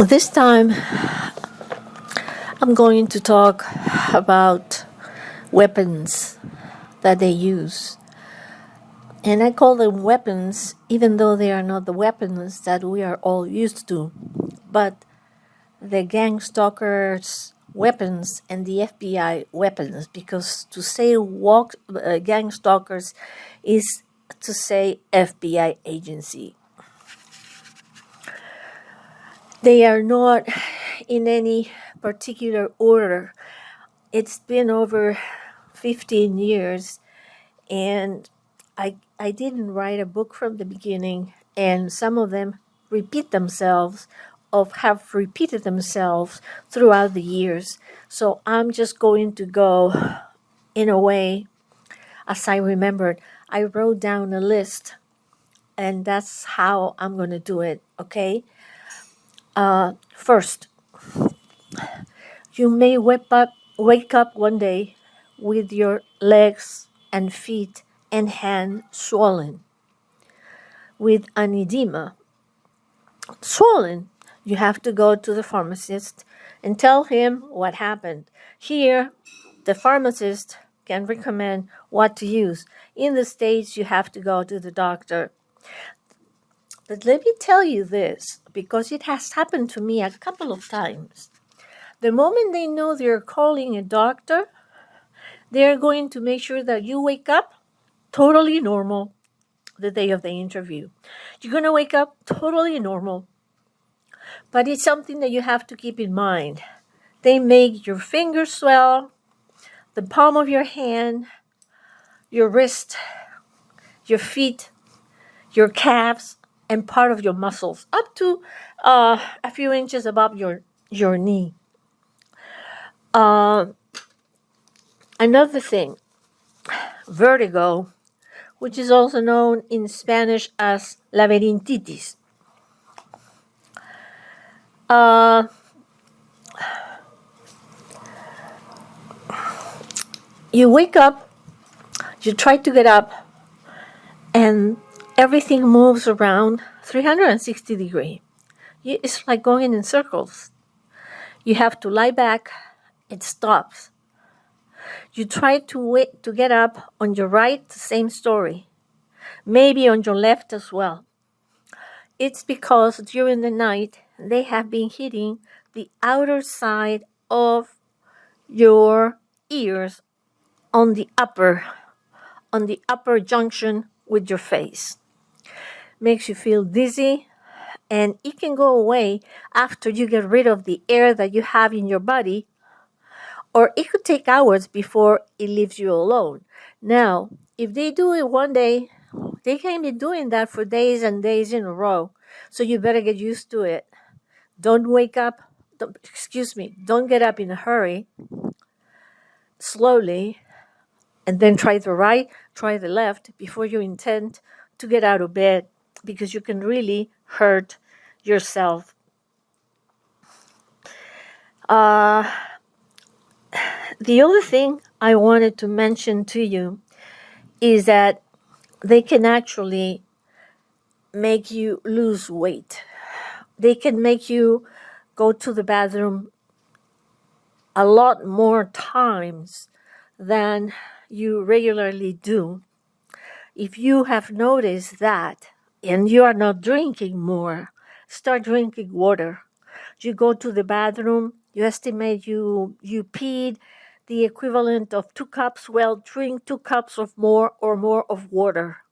This time, I'm going to talk about weapons that they use. And I call them weapons, even though they are not the weapons that we are all used to, but the gang stalkers' weapons and the FBI weapons, because to say gang stalkers is to say FBI agency. They are not in any particular order. It's been over 15 years, and I didn't write a book from the beginning, and some of them have repeated themselves throughout the years. So I'm just going to go in a way as I remembered. I wrote down a list, and that's how I'm going to do it, okay? First, you may wake up one day with your legs and feet and hand swollen with an edema. Swollen, you have to go to the pharmacist and tell him what happened. Here, the pharmacist can recommend what to use. In the States, you have to go to the doctor. But let me tell you this, because it has happened to me a couple of times. The moment they know they're calling a doctor, they're going to make sure that you wake up totally normal the day of the interview. You're going to wake up totally normal. But it's something that you have to keep in mind. They make your fingers swell, the palm of your hand, your wrist, your feet, your calves, and part of your muscles, up to a few inches above your knee. Another thing, vertigo, which is also known in Spanish as laberintitis. You wake up, you try to get up, and everything moves around 360 degrees. It's like going in circles. You have to lie back, it stops. You try to get up on your right, same story. Maybe on your left as well. It's because during the night, they have been hitting the outer side of your ears on the upper junction with your face. Makes you feel dizzy, and it can go away after you get rid of the air that you have in your body, or it could take hours before it leaves you alone. Now, if they do it one day, they can be doing that for days and days in a row. So you better get used to it. Don't get up in a hurry. Slowly, and then try the right, try the left before you intend to get out of bed, because you can really hurt yourself. The other thing I wanted to mention to you is that they can actually make you lose weight. They can make you go to the bathroom a lot more times than you regularly do. If you have noticed that and you are not drinking more, start drinking water. You go to the bathroom, you estimate you peed the equivalent of 2 cups. Well, drink 2 cups of more of water.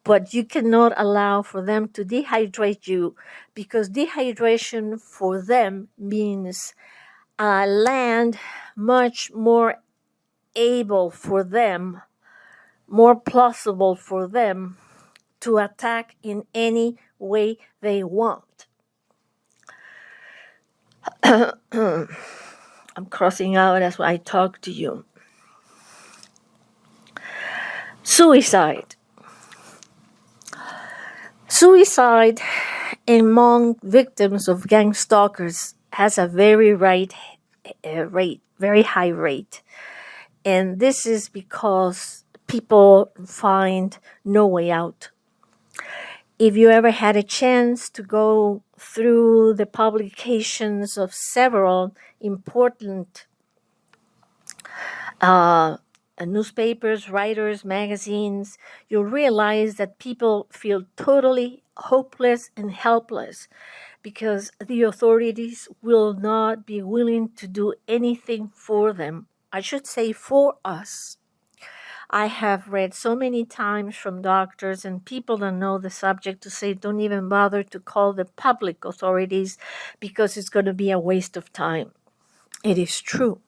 But you cannot allow for them to dehydrate you, because dehydration for them means land much more able for them, more plausible for them to attack in any way they want. I'm crossing out as I talk to you. Suicide. Suicide among victims of gang stalkers has a very high rate. And this is because people find no way out. If you ever had a chance to go through the publications of several important newspapers, writers, magazines, you'll realize that people feel totally hopeless and helpless because the authorities will not be willing to do anything for them. I should say for us. I have read so many times from doctors and people that know the subject to say don't even bother to call the public authorities because it's going to be a waste of time. It is true.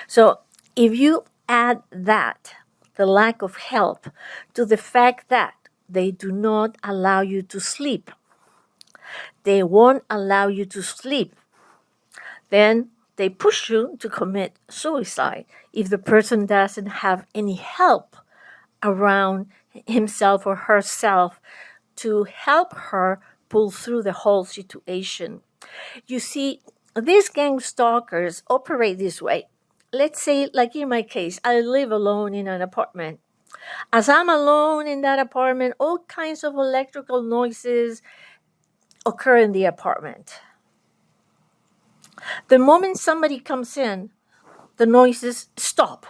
So if you add that, the lack of help, to the fact that they do not allow you to sleep, they won't allow you to sleep, then they push you to commit suicide if the person doesn't have any help around himself or herself to help her pull through the whole situation. You see, these gang stalkers operate this way. Let's say, like in my case, I live alone in an apartment. As I'm alone in that apartment, all kinds of electrical noises occur in the apartment. The moment somebody comes in, the noises stop.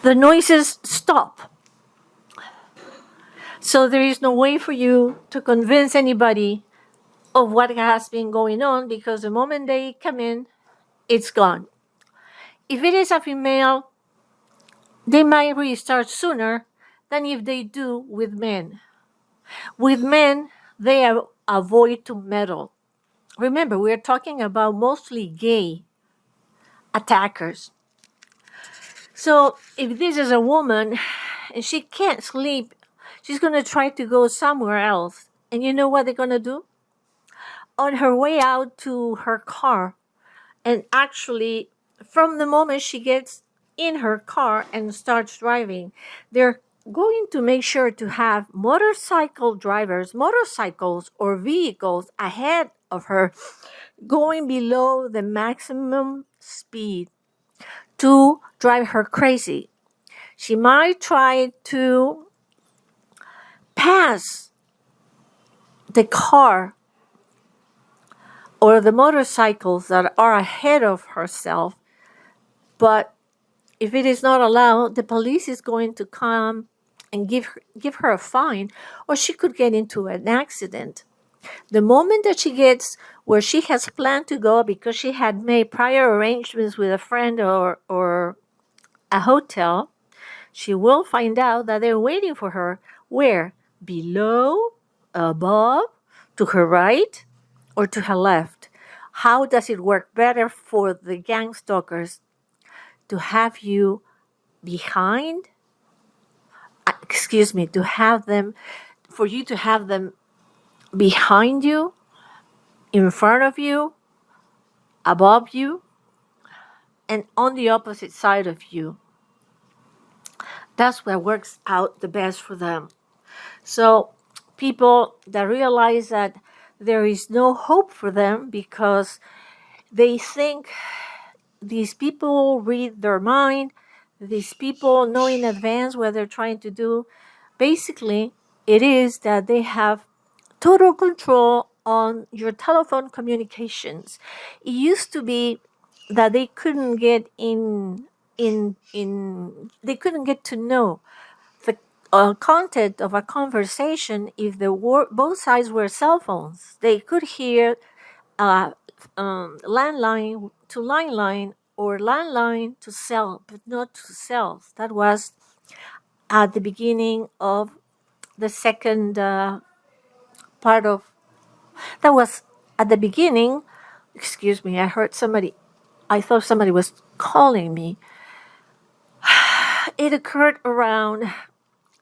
The noises stop. So there is no way for you to convince anybody of what has been going on because the moment they come in, it's gone. If it is a female, they might restart sooner than if they do with men. With men, they avoid to meddle. Remember, we're talking about mostly gay attackers. So if this is a woman and she can't sleep, she's going to try to go somewhere else. And you know what they're going to do? On her way out to her car, and actually from the moment she gets in her car and starts driving, they're going to make sure to have motorcycle drivers, motorcycles or vehicles ahead of her going below the maximum speed to drive her crazy. She might try to pass the car or the motorcycles that are ahead of herself, but if it is not allowed, the police is going to come and give her a fine, or she could get into an accident. The moment that she gets where she has planned to go because she had made prior arrangements with a friend or a hotel, she will find out that they're waiting for her. Where? Below, above, to her right, or to her left. How does it work better for the gang stalkers to have you behind? To have them, for you to have them behind you, in front of you, above you, and on the opposite side of you. That's what works out the best for them. So people that realize that there is no hope for them because they think these people read their mind, these people know in advance what they're trying to do. Basically, it is that they have total control on your telephone communications. It used to be that they couldn't get they couldn't get to know the content of a conversation if both sides were cell phones. They could hear landline to line or landline to cell, but not to cells. That was at the beginning of the second part of, that was at the beginning, I thought somebody was calling me. It occurred around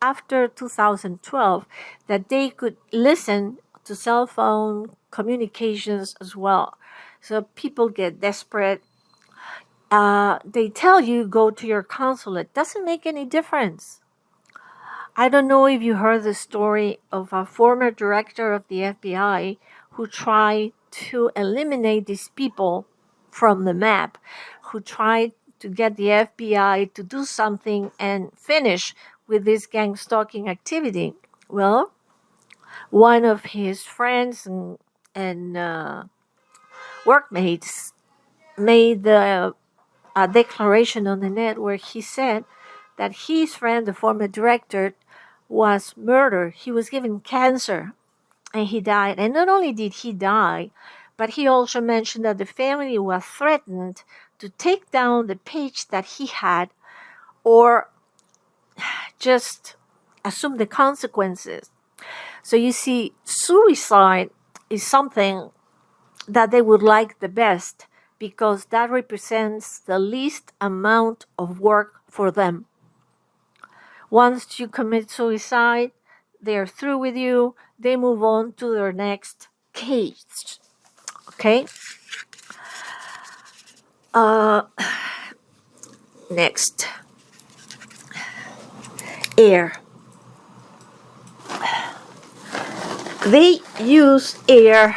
after 2012 that they could listen to cell phone communications as well. So people get desperate. They tell you go to your consulate. Doesn't make any difference. I don't know if you heard the story of a former director of the FBI who tried to eliminate these people from the map, who tried to get the FBI to do something and finish with this gang stalking activity? Well, one of his friends and workmates made a declaration on the net where he said that his friend, the former director, was murdered. He was given cancer and he died. And not only did he die, but he also mentioned that the family was threatened to take down the page that he had or just assume the consequences. So you see, suicide is something that they would like the best because that represents the least amount of work for them. Once you commit suicide, they're through with you. They move on to their next case. Okay? Next. Air. They use air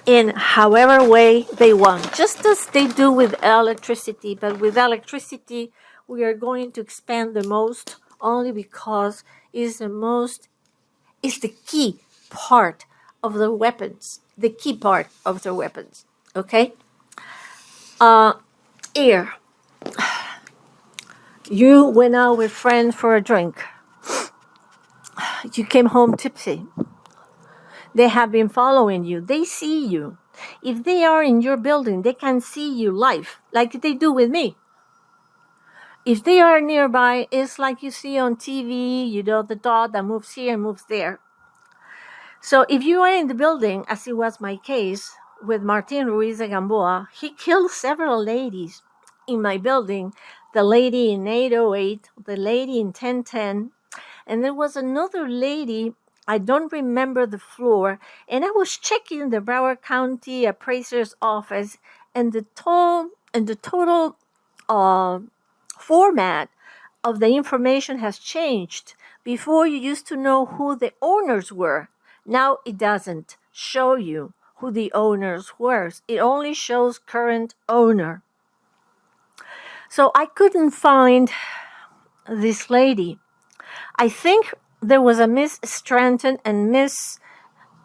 in however way they want, just as they do with electricity. But with electricity, we are going to expand the most only because it's the key part of the weapons. The key part of the weapons. Okay? Air. You went out with friends for a drink. You came home tipsy. They have been following you. They see you. If they are in your building, they can see you live, like they do with me. If they are nearby, it's like you see on TV, the dog that moves here and moves there. So if you are in the building, as it was my case with Martín Ruiz de Gamboa, he killed several ladies in my building. The lady in 808, the lady in 1010, and there was another lady, I don't remember the floor, and I was checking the Broward County appraiser's office, and the total format of the information has changed. Before, you used to know who the owners were. Now it doesn't show you who the owners were. It only shows current owner. So I couldn't find this lady. I think there was a Miss Stranton and Miss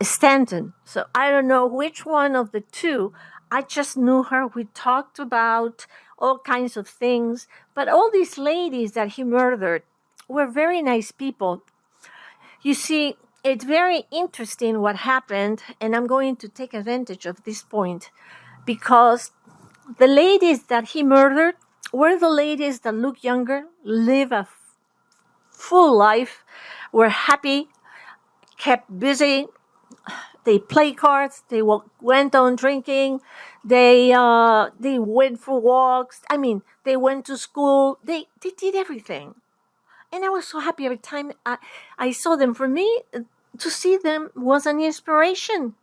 Stanton. So I don't know which one of the two. I just knew her. We talked about all kinds of things. But all these ladies that he murdered were very nice people. You see, it's very interesting what happened, and I'm going to take advantage of this point because the ladies that he murdered were the ladies that look younger, live a full life, were happy, kept busy. They played cards. They went on drinking. They went for walks. I mean, they went to school. They did everything. And I was so happy every time I saw them. For me, to see them was an inspiration.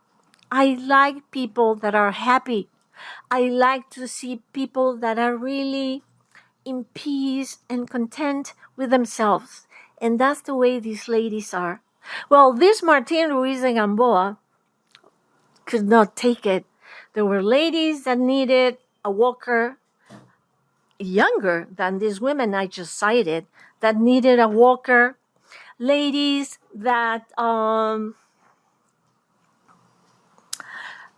I like people that are happy. I like to see people that are really in peace and content with themselves. And that's the way these ladies are. Well, this Martín Ruiz de Gamboa could not take it. There were ladies that needed a walker, younger than these women I just cited, that needed a walker. Ladies that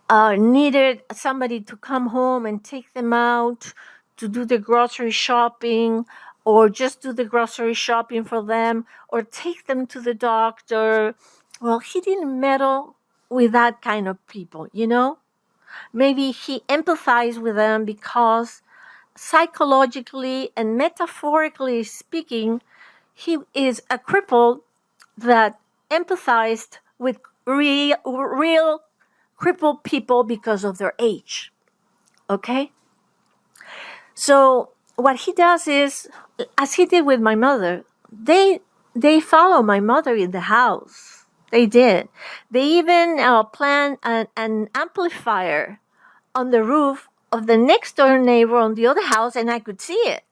needed somebody to come home and take them out to do the grocery shopping, or just do the grocery shopping for them, or take them to the doctor. Well, he didn't meddle with that kind of people, Maybe he empathized with them because psychologically and metaphorically speaking, he is a cripple that empathized with real crippled people because of their age. Okay? So what he does is, as he did with my mother, they follow my mother in the house. They did. They even planned an amplifier on the roof of the next door neighbor on the other house, and I could see it.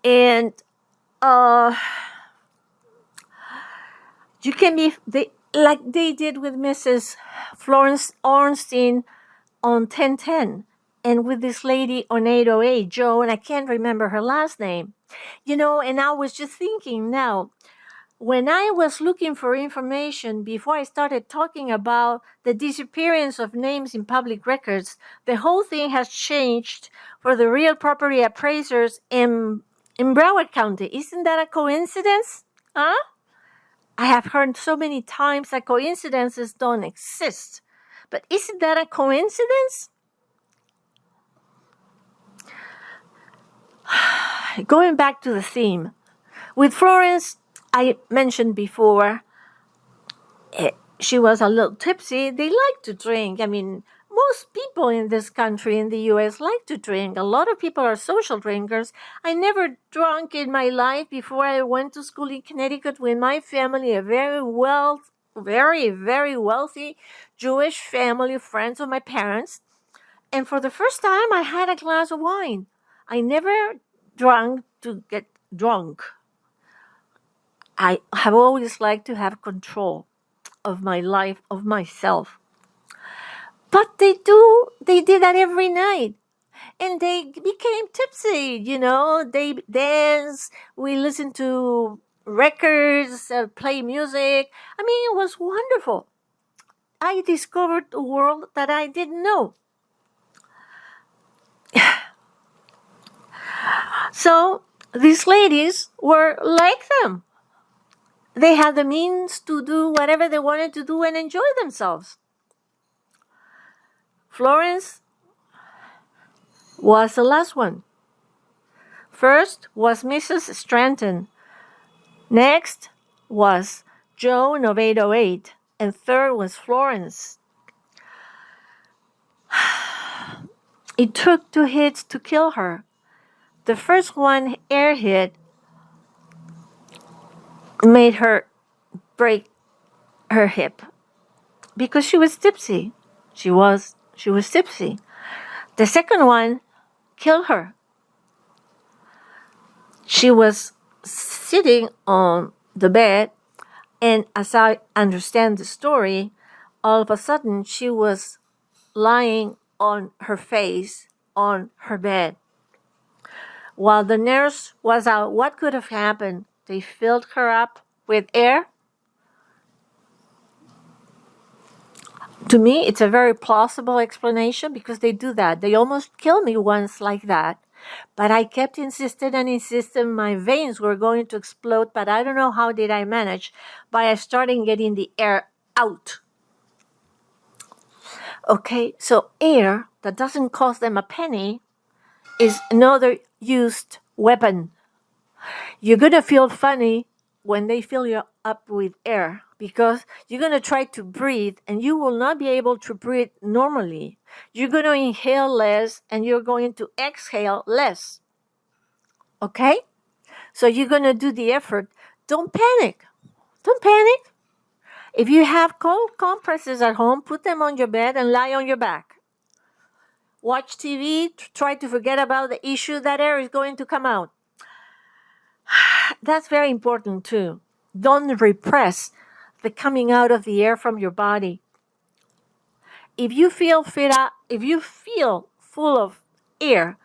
And you can be like they did with Mrs. Florence Ornstein on 1010. and with this lady on 808, Joe, and I can't remember her last name. And I was just thinking now, when I was looking for information before I started talking about the disappearance of names in public records, the whole thing has changed for the real property appraisers in Broward County. Isn't that a coincidence? Huh? I have heard so many times that coincidences don't exist. But isn't that a coincidence? Going back to the theme, with Florence, I mentioned before, she was a little tipsy. They like to drink. I mean, most people in this country, in the U.S., like to drink. A lot of people are social drinkers. I never drank in my life before I went to school in Connecticut with my family, a very, very wealthy Jewish family, friends of my parents. And for the first time, I had a glass of wine. I never drank to get drunk. I have always liked to have control of my life, of myself. But they did that every night. And they became tipsy, they dance, we listened to records, play music. I mean, it was wonderful. I discovered a world that I didn't know. So these ladies were like them. They had the means to do whatever they wanted to do and enjoy themselves. Florence was the last one. First was Mrs. Stranton. Next was Joan of 808. And third was Florence. It took 2 hits to kill her. The first one, air hit, made her break her hip because she was tipsy. She was tipsy. The second one killed her. She was sitting on the bed, and as I understand the story, all of a sudden she was lying on her face on her bed. While the nurse was out, what could have happened? They filled her up with air. To me, it's a very plausible explanation because they do that. They almost killed me once like that. But I kept insisting my veins were going to explode, but I don't know how did I manage by starting getting the air out. Okay, so air that doesn't cost them a penny is another used weapon. You're going to feel funny when they fill you up with air because you're going to try to breathe and you will not be able to breathe normally. You're going to inhale less and you're going to exhale less. Okay? So you're going to do the effort. Don't panic. Don't panic. If you have cold compresses at home, put them on your bed and lie on your back. Watch TV, try to forget about the issue. That air is going to come out. That's very important too. Don't repress the coming out of the air from your body. If you feel full of air,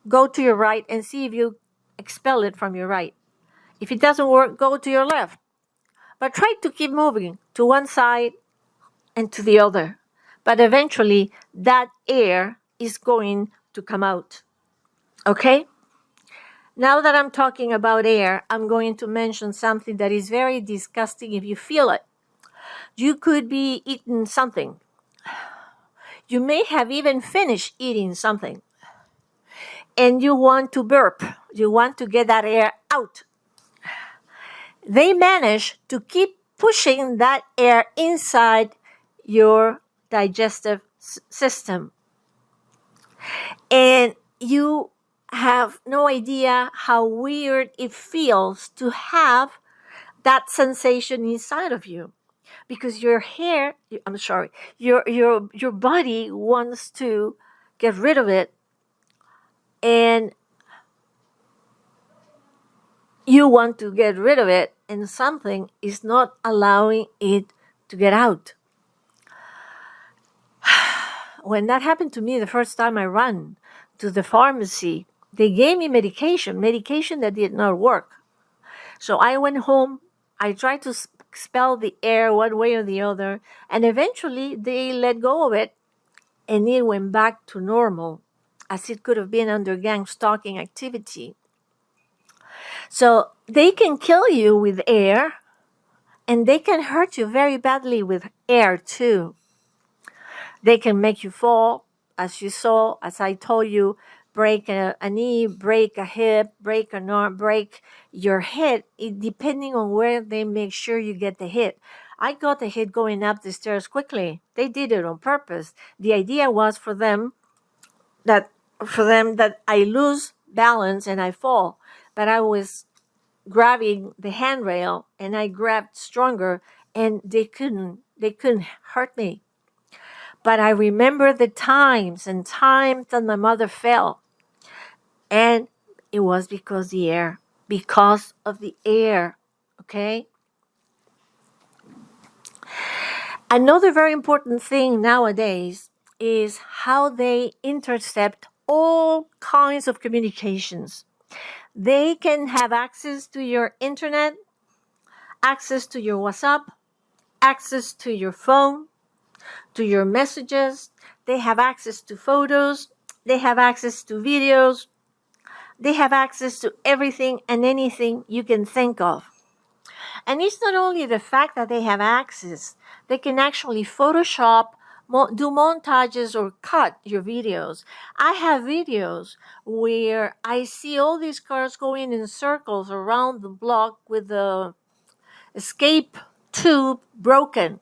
go to your right and see if you expel it from your right. If it doesn't work, go to your left. But try to keep moving to one side and to the other. But eventually, that air is going to come out. Okay? Now that I'm talking about air, I'm going to mention something that is very disgusting if you feel it. You could be eating something. You may have even finished eating something. And you want to burp. You want to get that air out. They manage to keep pushing that air inside your digestive system. And you have no idea how weird it feels to have that sensation inside of you, because your body wants to get rid of it, and you want to get rid of it, and something is not allowing it to get out. when that happened to me the first time I ran to the pharmacy, they gave me medication that did not work. So I went home. I tried to expel the air one way or the other, and eventually they let go of it, and it went back to normal, as it could have been under gang stalking activity. So they can kill you with air, and they can hurt you very badly with air too. They can make you fall, as you saw, as I told you, break a knee, break a hip, break an arm, break your head, depending on where they make sure you get the hit. I got the hit going up the stairs quickly. They did it on purpose. The idea was for them that I lose balance and I fall. But I was grabbing the handrail and I grabbed stronger, and they couldn't hurt me. But I remember the times and times that my mother fell. And it was because of the air, okay? Another very important thing nowadays is how they intercept all kinds of communications. They can have access to your internet, access to your WhatsApp, access to your phone, to your messages. They have access to photos. They have access to videos. They have access to everything and anything you can think of. And it's not only the fact that they have access, they can actually Photoshop, do montages, or cut your videos. I have videos where I see all these cars going in circles around the block with the escape tube broken.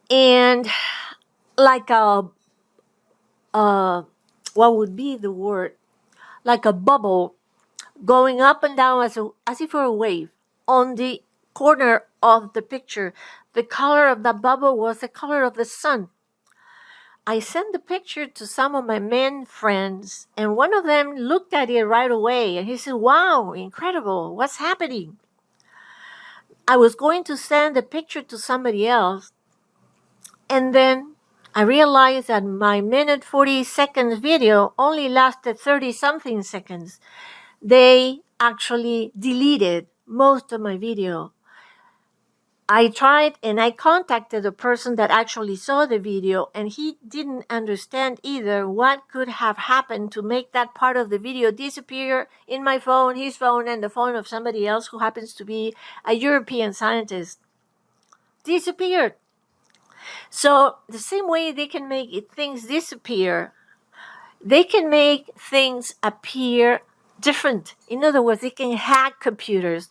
And like what would be the word? Like a bubble going up and down as if for a wave on the corner of the picture. The color of the bubble was the color of the sun. I sent the picture to some of my men friends, and one of them looked at it right away, and he said, "Wow, incredible, what's happening?" I was going to send the picture to somebody else, and then I realized that my minute 40 seconds video only lasted 30 something seconds. They actually deleted most of my video. I tried and I contacted the person that actually saw the video, and he didn't understand either what could have happened to make that part of the video disappear in my phone, his phone, and the phone of somebody else who happens to be a European scientist. Disappeared. So the same way they can make things disappear, they can make things appear different. In other words, they can hack computers.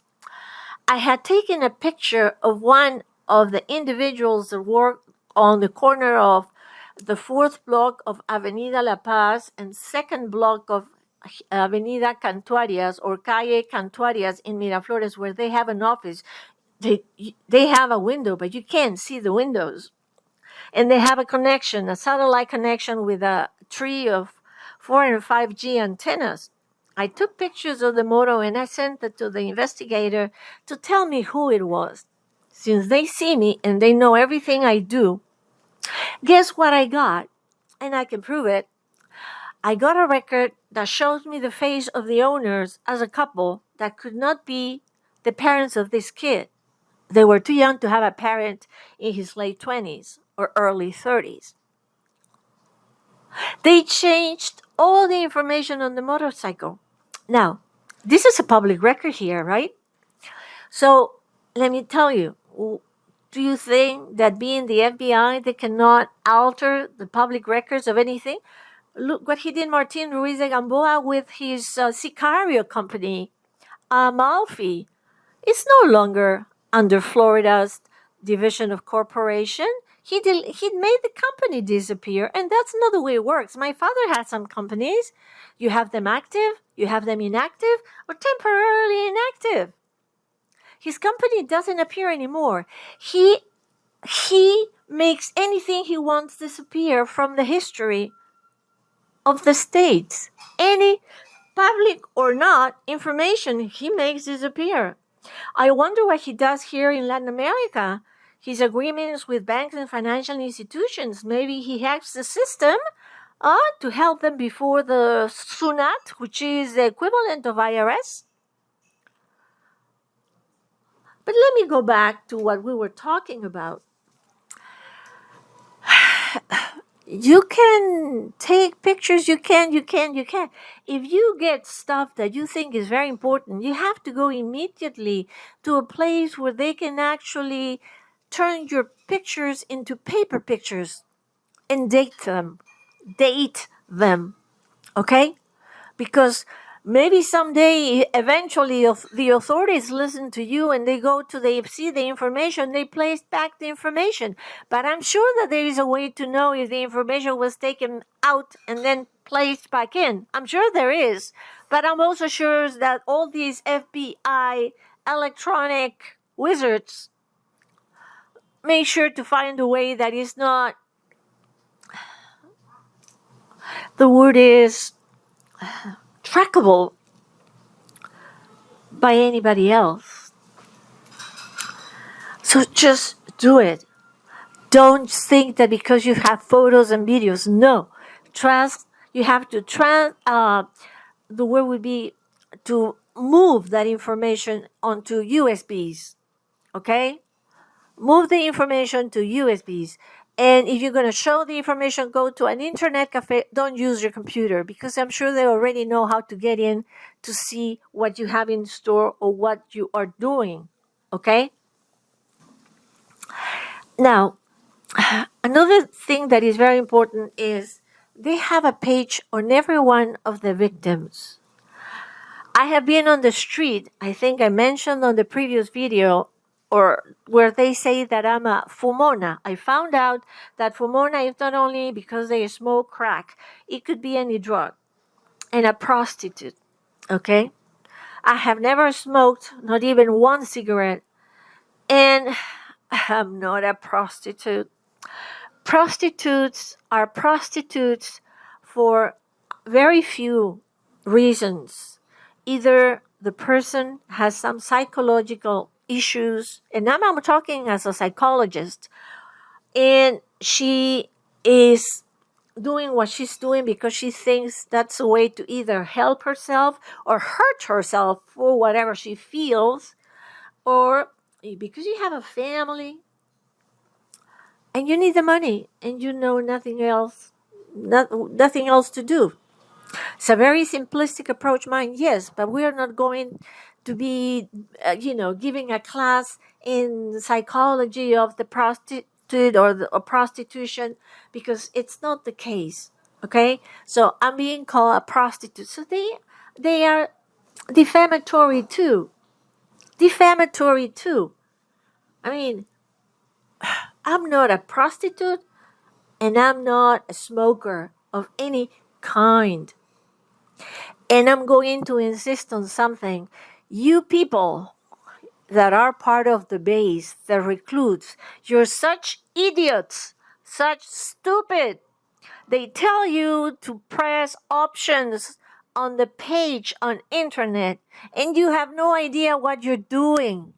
I had taken a picture of one of the individuals that worked on the corner of the 4th block of Avenida La Paz and 2nd block of Avenida Cantuarias, or Calle Cantuarias in Miraflores, where they have an office. They have a window, but you can't see the windows. And they have a satellite connection with a tree of 4 and 5G antennas. I took pictures of the moto and I sent it to the investigator to tell me who it was. Since they see me and they know everything I do, guess what I got? And I can prove it. I got a record that shows me the face of the owners as a couple that could not be the parents of this kid. They were too young to have a parent in his late 20s or early 30s. They changed all the information on the motorcycle. Now, this is a public record here, right? So let me tell you, do you think that being the FBI, they cannot alter the public records of anything? Look what he did, Martín Ruiz de Gamboa, with his Sicario company, Amalfi. It's no longer under Florida's Division of Corporation. He made the company disappear, and that's not the way it works. My father had some companies. You have them active, you have them inactive, or temporarily inactive. His company doesn't appear anymore. He makes anything he wants disappear from the history of the states. Any public or not information he makes disappear. I wonder what he does here in Latin America. his agreements with banks and financial institutions. Maybe he hacks the system to help them before the SUNAT, which is the equivalent of IRS. But let me go back to what we were talking about. You can take pictures, you can. If you get stuff that you think is very important, you have to go immediately to a place where they can actually turn your pictures into paper pictures and date them, okay? Because maybe someday, eventually, the authorities listen to you and they see the information, they place back the information. But I'm sure that there is a way to know if the information was taken out and then placed back in. I'm sure there is. But I'm also sure that all these FBI electronic wizards make sure to find a way that is not, the word is, trackable by anybody else. So just do it. Don't think that because you have photos and videos. No. You have to the word would be to move that information onto USBs. Okay? Move the information to USBs. And if you're going to show the information, go to an internet cafe. Don't use your computer, because I'm sure they already know how to get in to see what you have in store or what you are doing. Okay? Now, another thing that is very important is they have a page on every one of the victims. I have been on the street, I think I mentioned on the previous video, or where they say that I'm a fumona. I found out that fumona is not only because they smoke crack, it could be any drug, and a prostitute, okay? I have never smoked, not even one cigarette, and I'm not a prostitute. Prostitutes are prostitutes for very few reasons. Either the person has some psychological issues, and I'm talking as a psychologist, and she is doing what she's doing because she thinks that's a way to either help herself or hurt herself for whatever she feels, or because you have a family and you need the money and you know nothing else to do. It's a very simplistic approach, mine, yes, but we are not going to be, giving a class in psychology of the prostitute or prostitution, because it's not the case. Okay, so I'm being called a prostitute, so they are defamatory too. I mean, I'm not a prostitute, and I'm not a smoker of any kind. And I'm going to insist on something. You people that are part of the base, the recruits, you're such idiots, such stupid. They tell you to press options on the page on internet, and you have no idea what you're doing.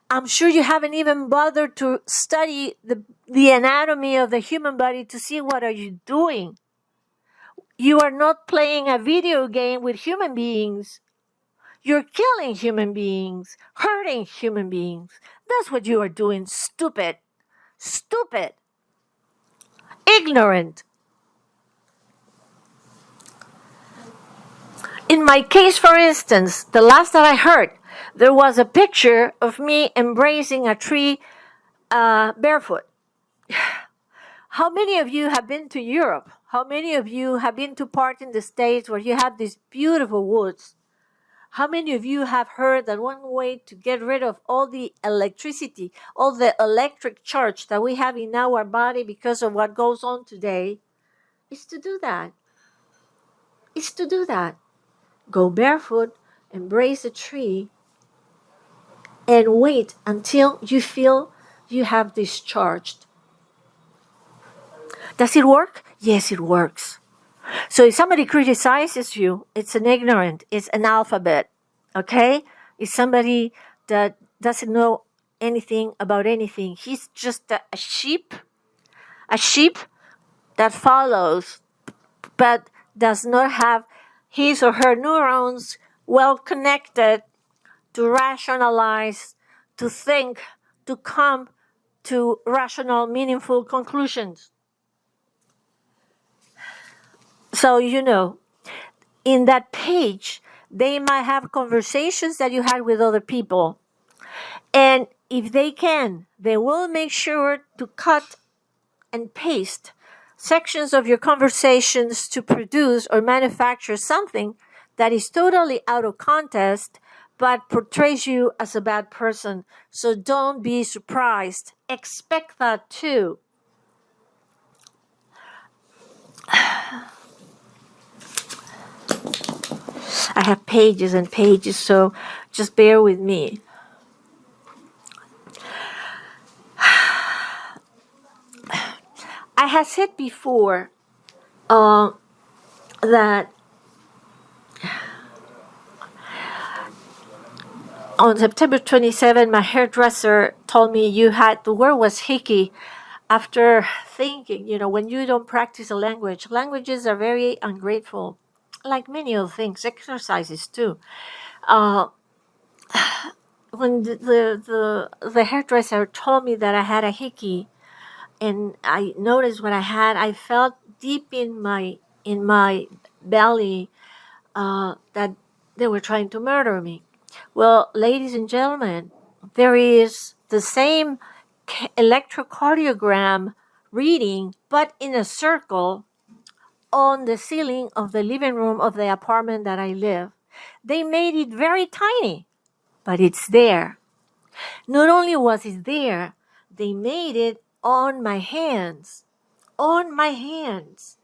I'm sure you haven't even bothered to study the anatomy of the human body to see what are you doing. You are not playing a video game with human beings. You're killing human beings, hurting human beings. That's what you are doing, stupid. Stupid. Ignorant. In my case, for instance, the last that I heard, there was a picture of me embracing a tree barefoot. How many of you have been to Europe? How many of you have been to part in the States where you have these beautiful woods? How many of you have heard that one way to get rid of all the electricity, all the electric charge that we have in our body because of what goes on today, is to do that? Go barefoot, embrace a tree, and wait until you feel you have discharged. Does it work? Yes, it works. So if somebody criticizes you, it's an ignorant, it's an alphabet, okay? It's somebody that doesn't know anything about anything. He's just a sheep that follows, but does not have his or her neurons well connected to rationalize, to think, to come to rational, meaningful conclusions. So, in that page, they might have conversations that you had with other people. And if they can, they will make sure to cut and paste sections of your conversations to produce or manufacture something that is totally out of context but portrays you as a bad person. So don't be surprised. Expect that too. I have pages and pages, so just bear with me. I have said before that on September 27, my hairdresser told me the word was hickey. After thinking, when you don't practice a language, languages are very ungrateful, like many other things, exercises too. When the hairdresser told me that I had a hickey, and I noticed what I had, I felt deep in my belly that they were trying to murder me. Well, ladies and gentlemen, there is the same electrocardiogram reading, but in a circle on the ceiling of the living room of the apartment that I live. They made it very tiny, but it's there. Not only was it there, they made it on my hands. On my hands.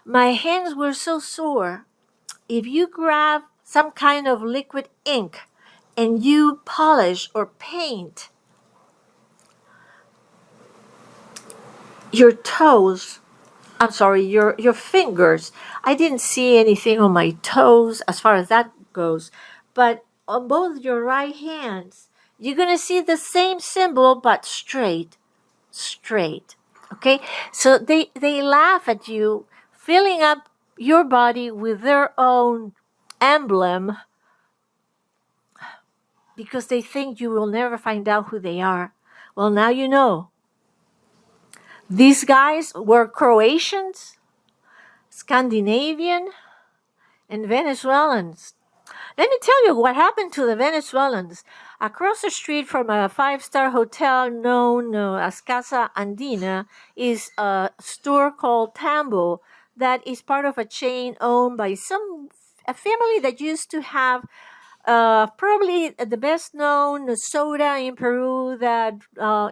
My hands were so sore. If you grab some kind of liquid ink and you polish or paint your fingers. I didn't see anything on my toes as far as that goes. But on both your right hands, you're going to see the same symbol, but straight. Okay? So they laugh at you, filling up your body with their own emblem because they think you will never find out who they are. Well, now you know. These guys were Croatians, Scandinavian, and Venezuelans. Let me tell you what happened to the Venezuelans. Across the street from a five-star hotel known as Casa Andina is a store called Tambo that is part of a chain owned by a family that used to have probably the best known soda in Peru that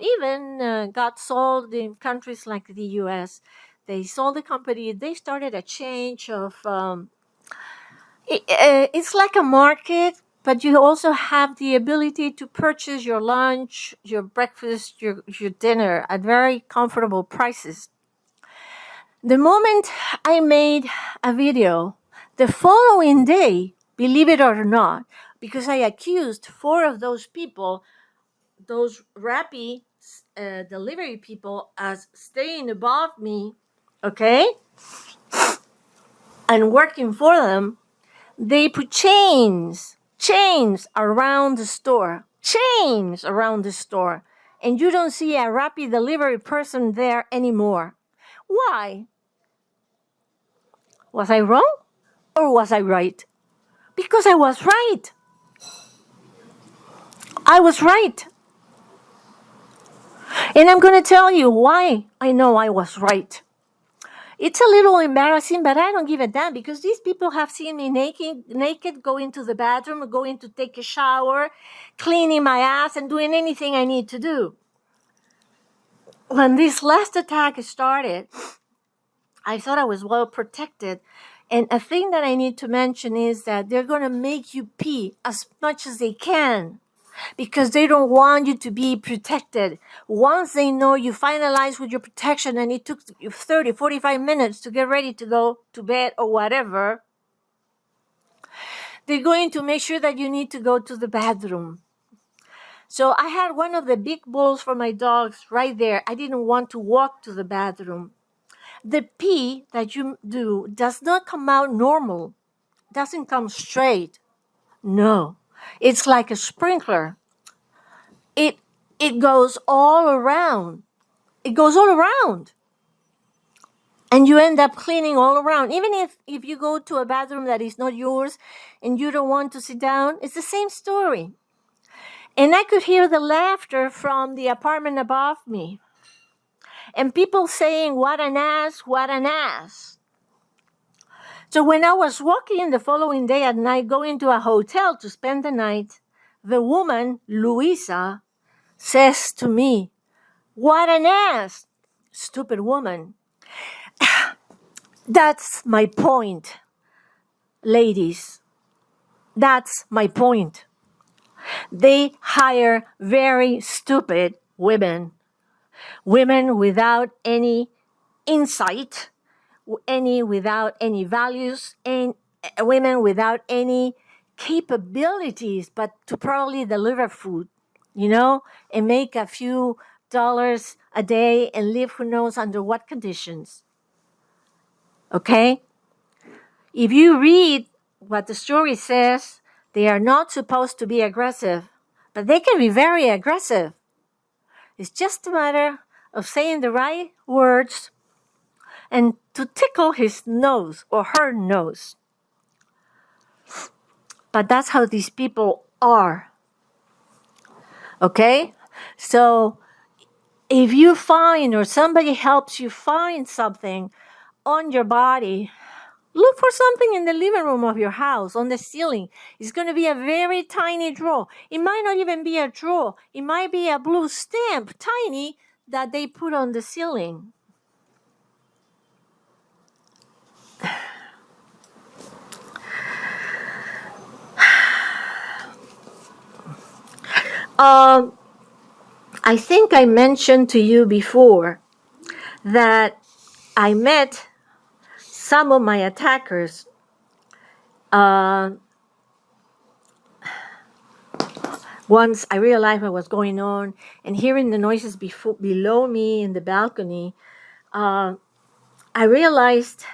even got sold in countries like the US. They sold the company. They started a change of, it's like a market, but you also have the ability to purchase your lunch, your breakfast, your dinner at very comfortable prices. The moment I made a video, the following day, believe it or not, because I accused 4 of those people, those Rappi delivery people, as staying above me, okay, and working for them, they put chains around the store, and you don't see a Rappi delivery person there anymore. Why? Was I wrong or was I right? Because I was right. I was right. And I'm going to tell you why I know I was right. It's a little embarrassing, but I don't give a damn because these people have seen me naked, going to the bathroom, going to take a shower, cleaning my ass, and doing anything I need to do. When this last attack started, I thought I was well protected. And a thing that I need to mention is that they're going to make you pee as much as they can because they don't want you to be protected. Once they know you finalize with your protection and it took you 30, 45 minutes to get ready to go to bed or whatever, they're going to make sure that you need to go to the bathroom. So I had one of the big bowls for my dogs right there. I didn't want to walk to the bathroom. The pee that you do does not come out normal, doesn't come straight. No, it's like a sprinkler. It it goes all around. It goes all around. And you end up cleaning all around. Even if you go to a bathroom that is not yours and you don't want to sit down, it's the same story. And I could hear the laughter from the apartment above me. And people saying, what an ass, what an ass. So when I was walking the following day at night, going to a hotel to spend the night, the woman, Luisa, says to me, what an ass, stupid woman. That's my point, ladies. That's my point. They hire very stupid women, women without any insight, without any values, and women without any capabilities, but to probably deliver food, and make a few dollars a day and live who knows under what conditions. Okay? If you read what the story says, they are not supposed to be aggressive, but they can be very aggressive. It's just a matter of saying the right words and to tickle his nose or her nose. But that's how these people are. Okay? So if you find or somebody helps you find something on your body, look for something in the living room of your house, on the ceiling. It's going to be a very tiny drawer. It might not even be a drawer. It might be a blue stamp, tiny, that they put on the ceiling. I think I mentioned to you before that I met some of my attackers once I realized what was going on, and hearing the noises below me in the balcony, I realized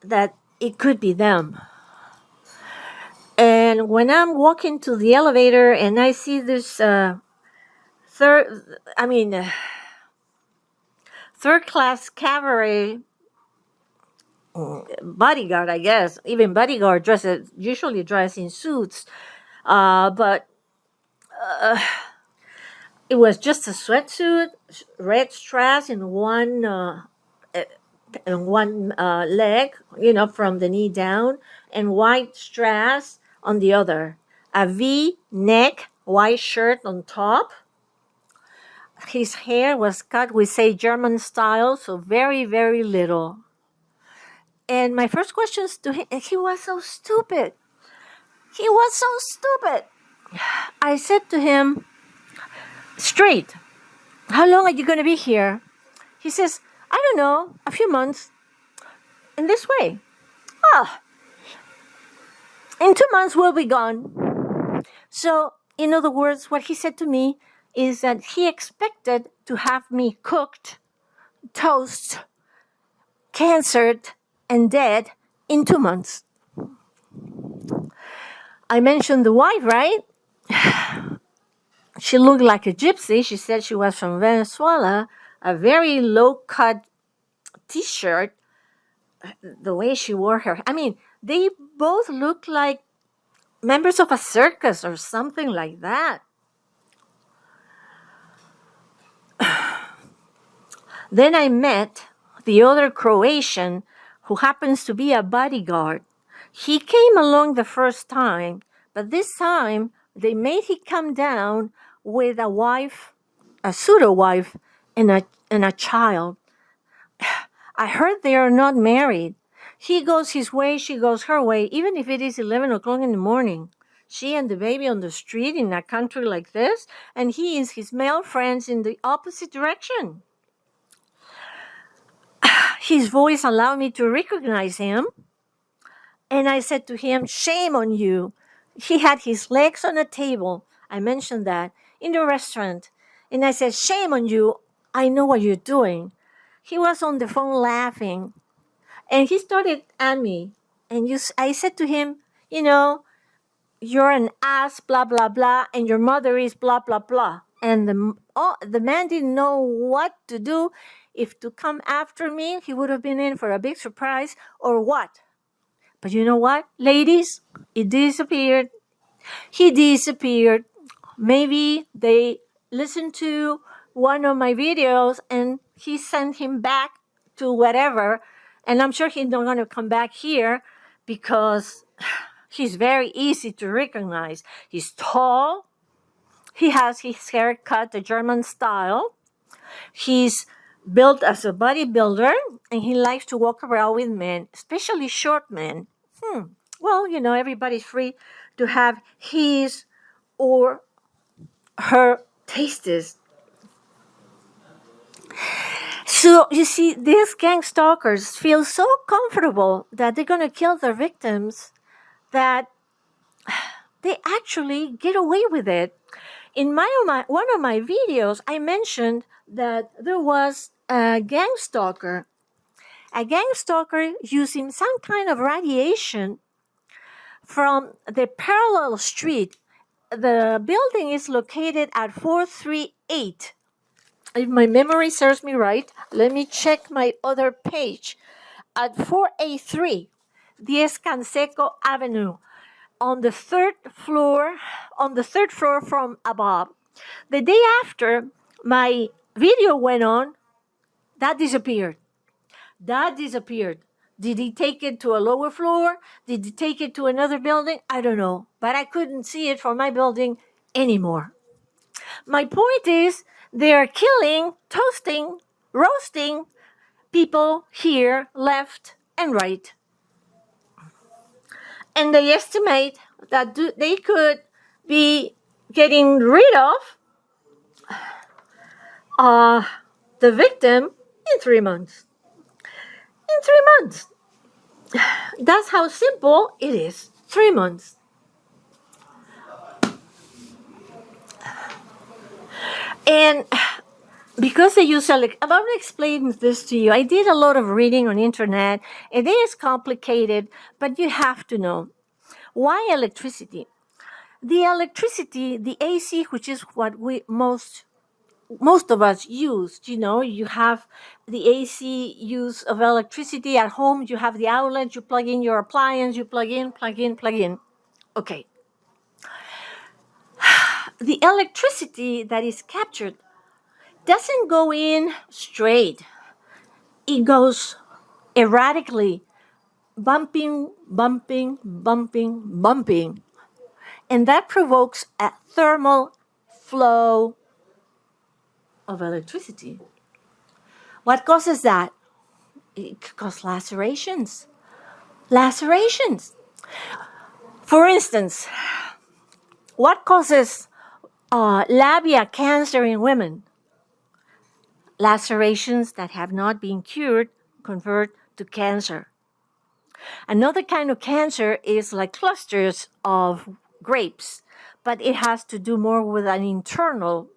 that it could be them. And when I'm walking to the elevator and I see this third class cabaret bodyguard, I guess, even bodyguard usually dress in suits, but it was just a sweatsuit, red strass in one leg, from the knee down, and white strass on the other. A V-neck, white shirt on top. His hair was cut, we say German style, so very, very little. And my first questions to him, he was so stupid. He was so stupid. I said to him, straight, how long are you going to be here? He says, I don't know, a few months. In this way. In 2 months we'll be gone. So, in other words, what he said to me is that he expected to have me cooked, toast, cancered, and dead in 2 months. I mentioned the wife, right? She looked like a gypsy. She said she was from Venezuela. A very low-cut t-shirt. The way she wore her. They both looked like members of a circus or something like that. Then I met the other Croatian who happens to be a bodyguard. He came along the first time, but this time they made him come down with a wife, a pseudo-wife, and a child. I heard they are not married. He goes his way, she goes her way, even if it is 11 o'clock in the morning. She and the baby on the street in a country like this, and he is his male friends in the opposite direction. His voice allowed me to recognize him, and I said to him, shame on you. He had his legs on a table, I mentioned that in the restaurant. And I said, shame on you. I know what you're doing. He was on the phone laughing. And he started at me. And I said to him, you know, you're an ass, blah, blah, blah. And your mother is blah, blah, blah. And the man didn't know what to do. If to come after me, he would have been in for a big surprise or what. But you know what, ladies? It disappeared. He disappeared. Maybe they listened to one of my videos and he sent him back to whatever. And I'm sure he's not going to come back here because he's very easy to recognize. He's tall. He has his hair cut the German style. He's built as a bodybuilder and he likes to walk around with men, especially short men. Well, you know, everybody's free to have his or her tastes. So you see, these gang stalkers feel so comfortable that they're going to kill their victims that they actually get away with it. In one of my videos, I mentioned that there was a gang stalker using some kind of radiation from the parallel street. The building is located at 438. If my memory serves me right, let me check my other page. At 483, 10 Canseco Avenue, on the third floor from above. The day after my video went on, that disappeared. Did he take it to a lower floor? Did he take it to another building? I don't know. But I couldn't see it from my building anymore. My point is, they are killing, toasting, roasting people here, left and right. And they estimate that they could be getting rid of the victim in 3 months. In 3 months. That's how simple it is. 3 months. And because they use I'm going to explain this to you. I did a lot of reading on internet. It is complicated, but you have to know. Why electricity? The AC, which is what most of us use, you know, you have the AC use of electricity at home, you have the outlet, you plug in your appliance, you plug in. Okay. The electricity that is captured doesn't go in straight. It goes erratically, bumping. And that provokes a thermal flow of electricity. What causes that? It could cause lacerations. For instance, what causes labia cancer in women? Lacerations that have not been cured convert to cancer. Another kind of cancer is like clusters of grapes, but it has to do more with an internal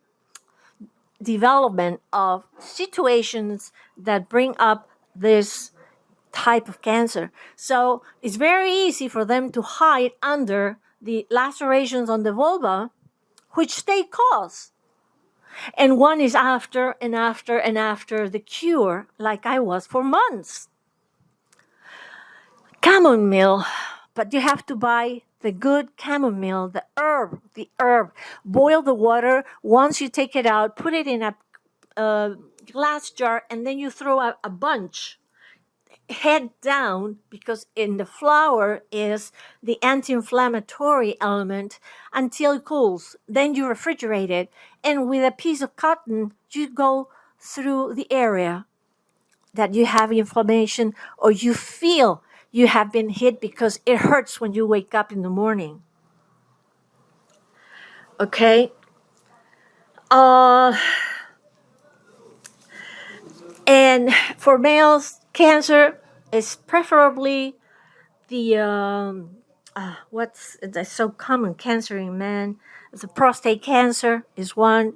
development of situations that bring up this type of cancer. So it's very easy for them to hide under the lacerations on the vulva, which they cause. And one is after the cure, like I was for months. Chamomile, but you have to buy the good chamomile, the herb. Boil the water. Once you take it out, put it in a glass jar, and then you throw a bunch head down, because in the flower is the anti-inflammatory element, until it cools. Then you refrigerate it, and with a piece of cotton, you go through the area that you have inflammation or you feel you have been hit, because it hurts when you wake up in the morning. Okay? And for males, cancer is preferably the what's that's so common cancer in men. The prostate cancer is one.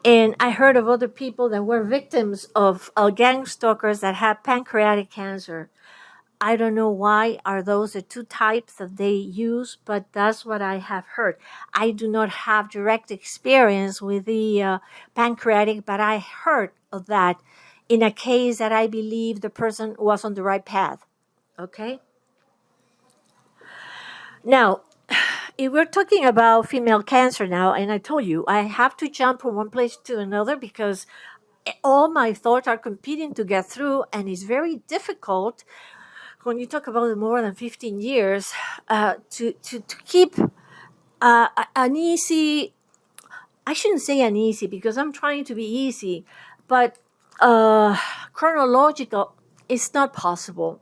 And I heard of other people that were victims of gang stalkers that had pancreatic cancer. I don't know why are those the two types that they use, but that's what I have heard. I do not have direct experience with the pancreatic, but I heard of that in a case that I believe the person was on the right path. Okay? Now, if we're talking about female cancer now, and I told you, I have to jump from one place to another because all my thoughts are competing to get through, and it's very difficult when you talk about more than 15 years to keep an easy, I shouldn't say an easy because I'm trying to be easy, but chronological is not possible.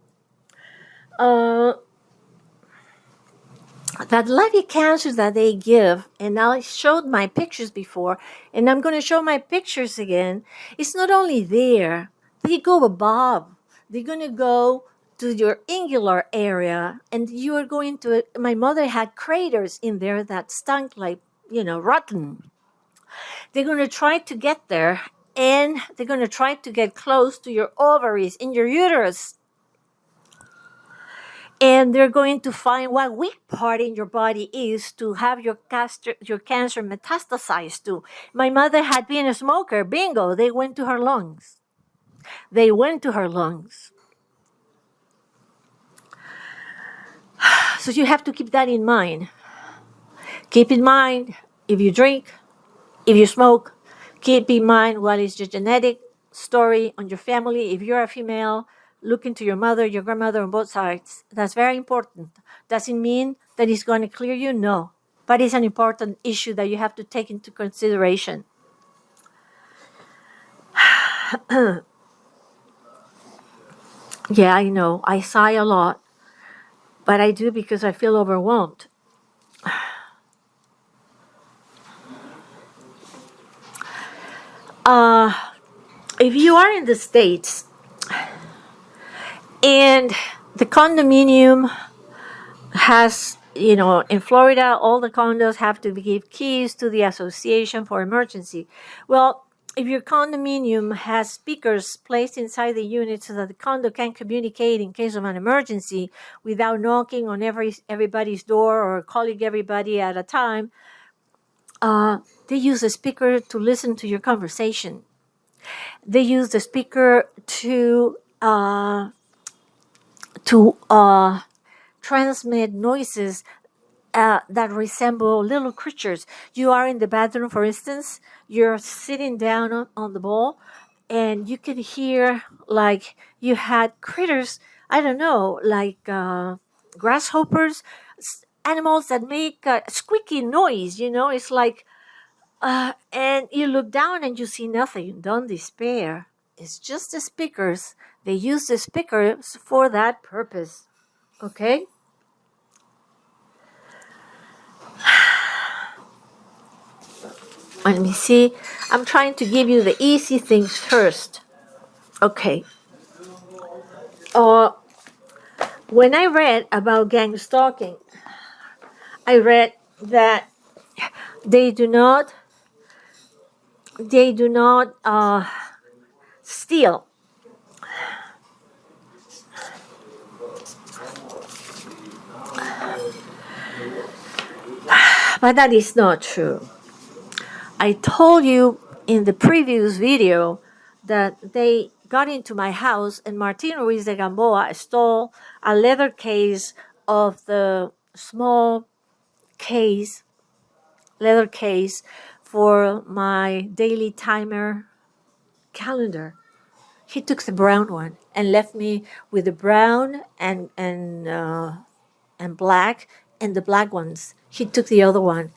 That levy cancers that they give, and I showed my pictures before, and I'm going to show my pictures again. It's not only there, they go above. They're going to go to your ingular area, and you are going to. My mother had craters in there that stunk like, rotten. They're going to try to get there, and they're going to try to get close to your ovaries, in your uterus. And they're going to find what weak part in your body is to have your cancer metastasized to. My mother had been a smoker. Bingo, they went to her lungs. They went to her lungs. So you have to keep that in mind. Keep in mind, if you drink, if you smoke, keep in mind what is your genetic story on your family. If you're a female, look into your mother, your grandmother on both sides. That's very important. Doesn't mean that it's going to clear you, no. But it's an important issue that you have to take into consideration. Yeah, I know. I sigh a lot. But I do because I feel overwhelmed. If you are in the States and the condominium has, in Florida, all the condos have to give keys to the association for emergency. Well, if your condominium has speakers placed inside the unit so that the condo can communicate in case of an emergency without knocking on everybody's door or calling everybody at a time, they use a speaker to listen to your conversation. They use the speaker to transmit noises that resemble little creatures. You are in the bathroom, for instance, you're sitting down on the bowl, and you can hear like you had critters, I don't know, like grasshoppers, animals that make a squeaky noise, it's like, and you look down and you see nothing. Don't despair. It's just the speakers. They use the speakers for that purpose. Okay? Let me see. I'm trying to give you the easy things first. Okay. When I read about gang stalking, I read that they do not steal. But that is not true. I told you in the previous video that they got into my house and Martín Ruiz de Gamboa stole a leather case of the small leather case for my daily timer calendar. He took the brown one and left me with the brown and black and the black ones. He took the other one.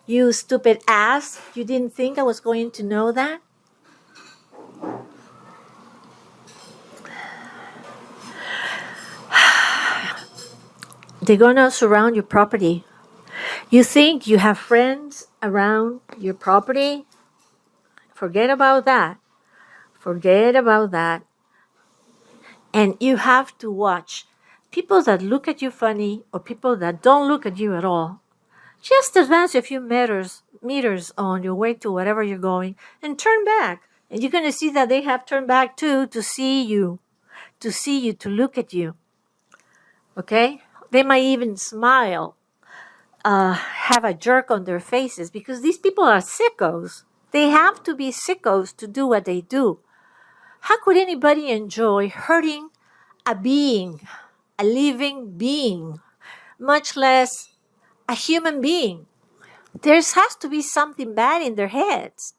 You stupid ass! You didn't think I was going to know that? They're gonna surround your property. You think you have friends around your property? Forget about that. Forget about that. And you have to watch people that look at you funny or people that don't look at you at all, just advance a few meters on your way to wherever you're going and turn back. And you're going to see that they have turned back too to see you, to look at you. Okay? They might even smile, have a jerk on their faces because these people are sickos. They have to be sickos to do what they do. How could anybody enjoy hurting a being, a living being, much less a human being? There has to be something bad in their heads.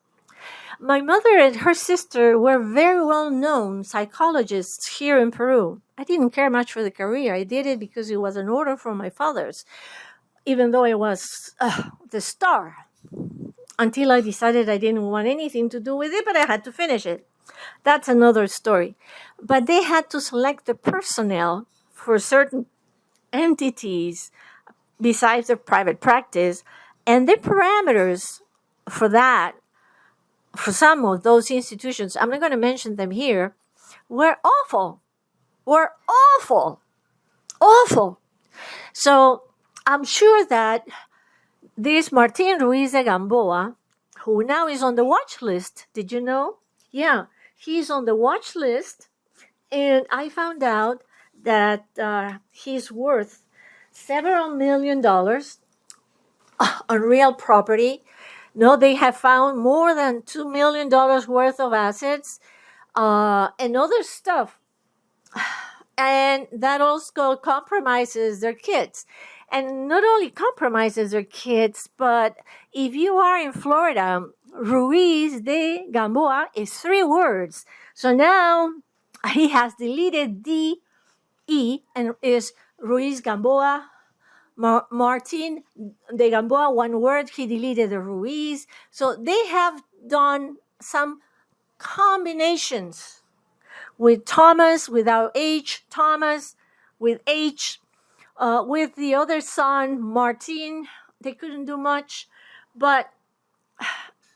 My mother and her sister were very well-known psychologists here in Peru. I didn't care much for the career. I did it because it was an order from my father's, even though it was the star, until I decided I didn't want anything to do with it, but I had to finish it. That's another story. But they had to select the personnel for certain entities besides their private practice, and their parameters for that, for some of those institutions, I'm not going to mention them here, were awful. Awful. So I'm sure that this Martín Ruiz de Gamboa, who now is on the watch list, did you know? Yeah, he's on the watch list, and I found out that he's worth several $1 million on real property. No, they have found more than $2 million worth of assets and other stuff. And that also compromises their kids. And not only compromises their kids, but if you are in Florida, Ruiz de Gamboa is 3 words. So now he has deleted D-E and is Ruiz Gamboa. Martin de Gamboa, 1 word, he deleted the Ruiz. So they have done some combinations with Thomas, without H, Thomas, with H, with the other son, Martin. They couldn't do much, but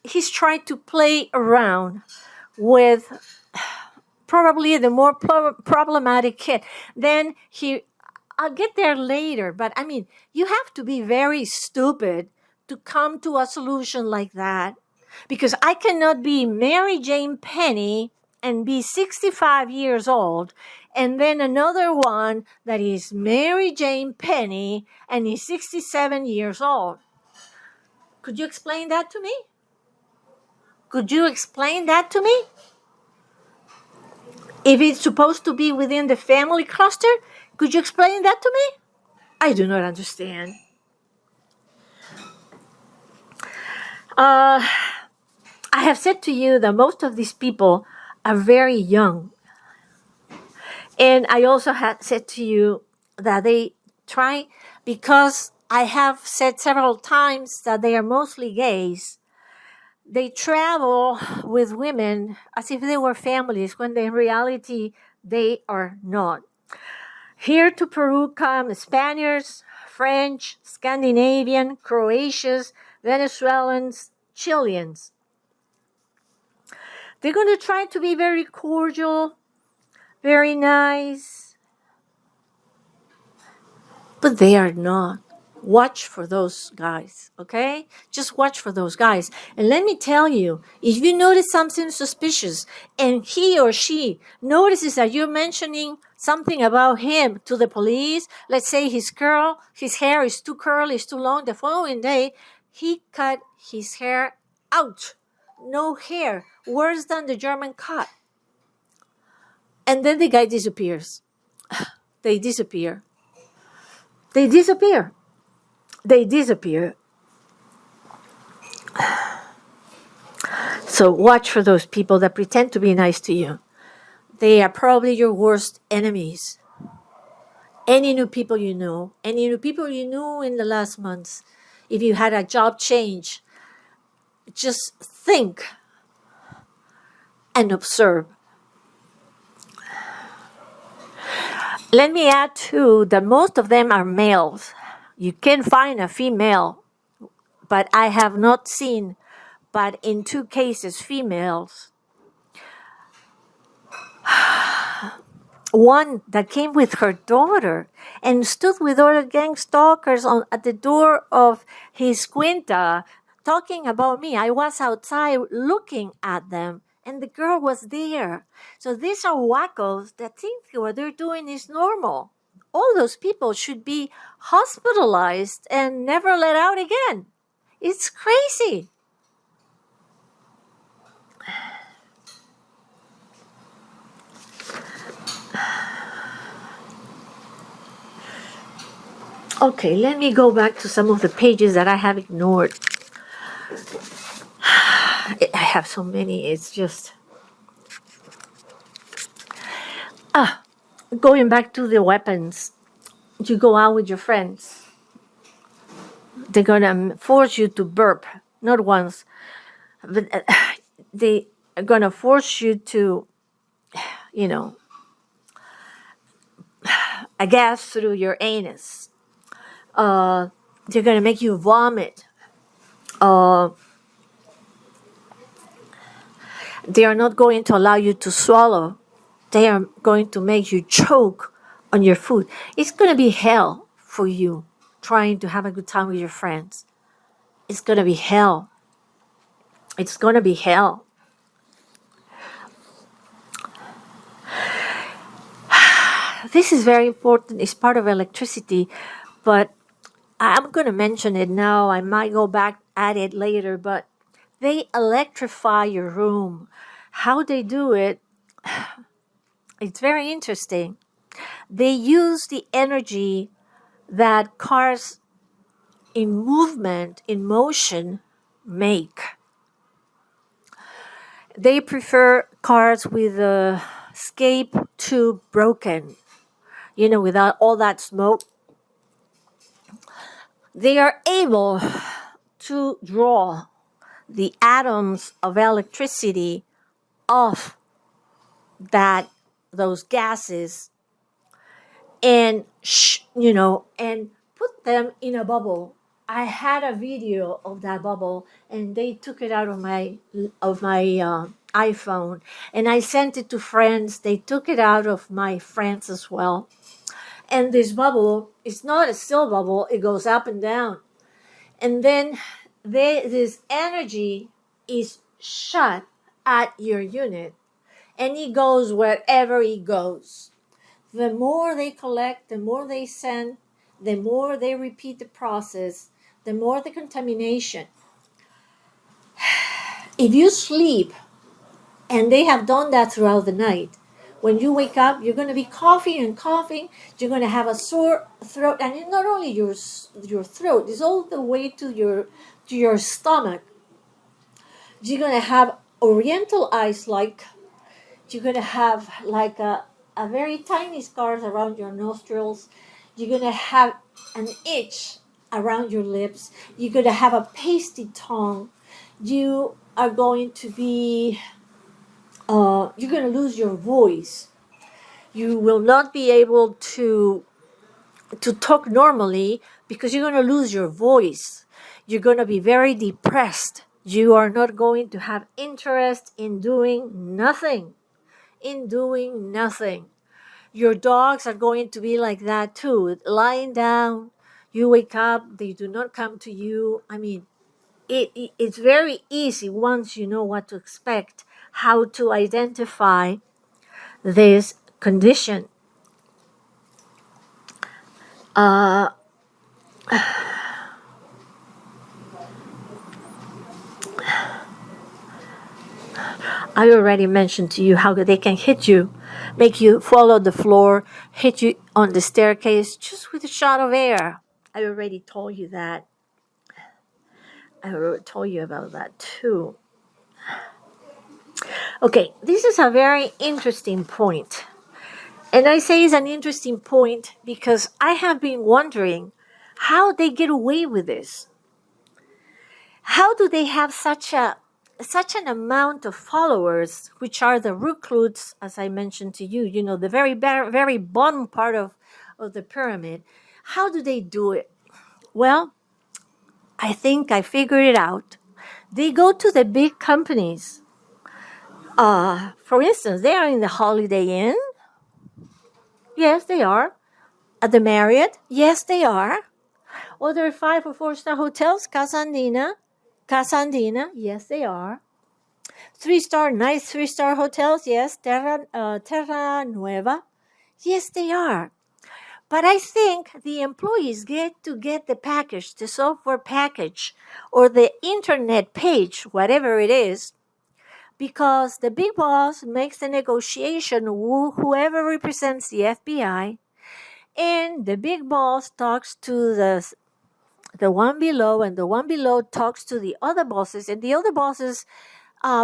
he's trying to play around with probably the more problematic kid. Then I'll get there later, but I mean, you have to be very stupid to come to a solution like that, because I cannot be Mary Jane Penny and be 65 years old, and then another one that is Mary Jane Penny and is 67 years old. Could you explain that to me? Could you explain that to me? If it's supposed to be within the family cluster, could you explain that to me? I do not understand. I have said to you that most of these people are very young. And I also had said to you that they try, because I have said several times that they are mostly gays, they travel with women as if they were families, when in reality they are not. Here to Peru come Spaniards, French, Scandinavian, Croatians, Venezuelans, Chileans. They're going to try to be very cordial, very nice, but they are not. Watch for those guys, okay? Just watch for those guys. And let me tell you, if you notice something suspicious and he or she notices that you're mentioning something about him to the police, let's say his hair is too curly, is too long, the following day, he cut his hair out. No hair, worse than the German cut. And then the guy disappears. They disappear. So watch for those people that pretend to be nice to you. They are probably your worst enemies. Any new people you know, any new people you knew in the last months, if you had a job change, just think and observe. Let me add too that most of them are males. You can find a female, but I have not seen, but in 2 cases, females. one that came with her daughter and stood with other gang stalkers at the door of his quinta talking about me. I was outside looking at them, and the girl was there. So these are wackos that think what they're doing is normal. All those people should be hospitalized and never let out again. It's crazy. Okay, let me go back to some of the pages that I have ignored. I have so many, it's just... Going back to the weapons. You go out with your friends. They're going to force you to burp. Not once, but they are going to force you to, a gas through your anus. They're going to make you vomit. They are not going to allow you to swallow. They are going to make you choke on your food. It's going to be hell for you trying to have a good time with your friends. It's going to be hell. It's going to be hell. This is very important. It's part of electricity, but I'm going to mention it now. I might go back at it later, but they electrify your room. How they do it, it's very interesting. They use the energy that cars in movement, in motion, make. They prefer cars with the escape tube broken, without all that smoke. They are able to draw the atoms of electricity off those gases and and put them in a bubble. I had a video of that bubble, and they took it out of my iPhone, and I sent it to friends. They took it out of my friends as well. And this bubble is not a still bubble; it goes up and down, and then this energy is shot at your unit, and it goes wherever it goes. The more they collect, the more they send, the more they repeat the process, the more the contamination. If you sleep, and they have done that throughout the night, when you wake up, you're going to be coughing and coughing. You're going to have a sore throat, and it's not only your throat; it's all the way to your stomach. You're going to have oriental eyes, like you're going to have like a very tiny scars around your nostrils. You're going to have an itch around your lips. You're going to have a pasty tongue. You are going to be, you're going to lose your voice. You will not be able to talk normally because you're going to lose your voice. You're going to be very depressed. You are not going to have interest in doing nothing. Your dogs are going to be like that too, lying down. You wake up, they do not come to you. I mean, it's very easy once you know what to expect, how to identify this condition. I already mentioned to you how they can hit you, make you fall on the floor, hit you on the staircase just with a shot of air. I already told you that. I already told you about that too. Okay, this is a very interesting point. And I say it's an interesting point because I have been wondering how they get away with this. How do they have such an amount of followers, which are the recruits, as I mentioned to you, the very, very bottom part of the pyramid? How do they do it? Well, I think I figured it out. They go to the big companies. For instance, they are in the Holiday Inn. Yes, they are. At the Marriott? Yes, they are. Other 5 or 4-star hotels? Casa Andina? Casa Andina? Yes, they are. 3-star, nice 3-star hotels? Yes. Terra Nueva? Yes, they are. But I think the employees get to get the package, the software package, or the internet page, whatever it is, because the big boss makes the negotiation, whoever represents the FBI, and the big boss talks to the one below, and the one below talks to the other bosses, and the other bosses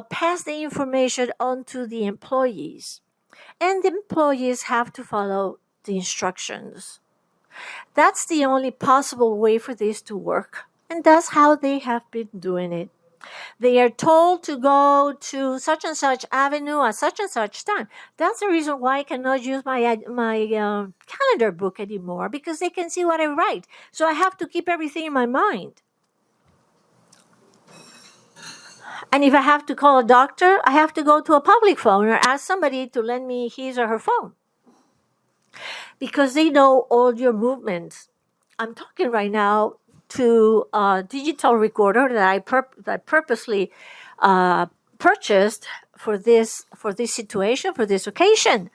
pass the information on to the employees. And the employees have to follow the instructions. That's the only possible way for this to work. And that's how they have been doing it. They are told to go to such and such avenue at such and such time. That's the reason why I cannot use my calendar book anymore, because they can see what I write. So I have to keep everything in my mind. And if I have to call a doctor, I have to go to a public phone or ask somebody to lend me his or her phone, because they know all your movements. I'm talking right now to a digital recorder that I purposely purchased for this situation, for this occasion.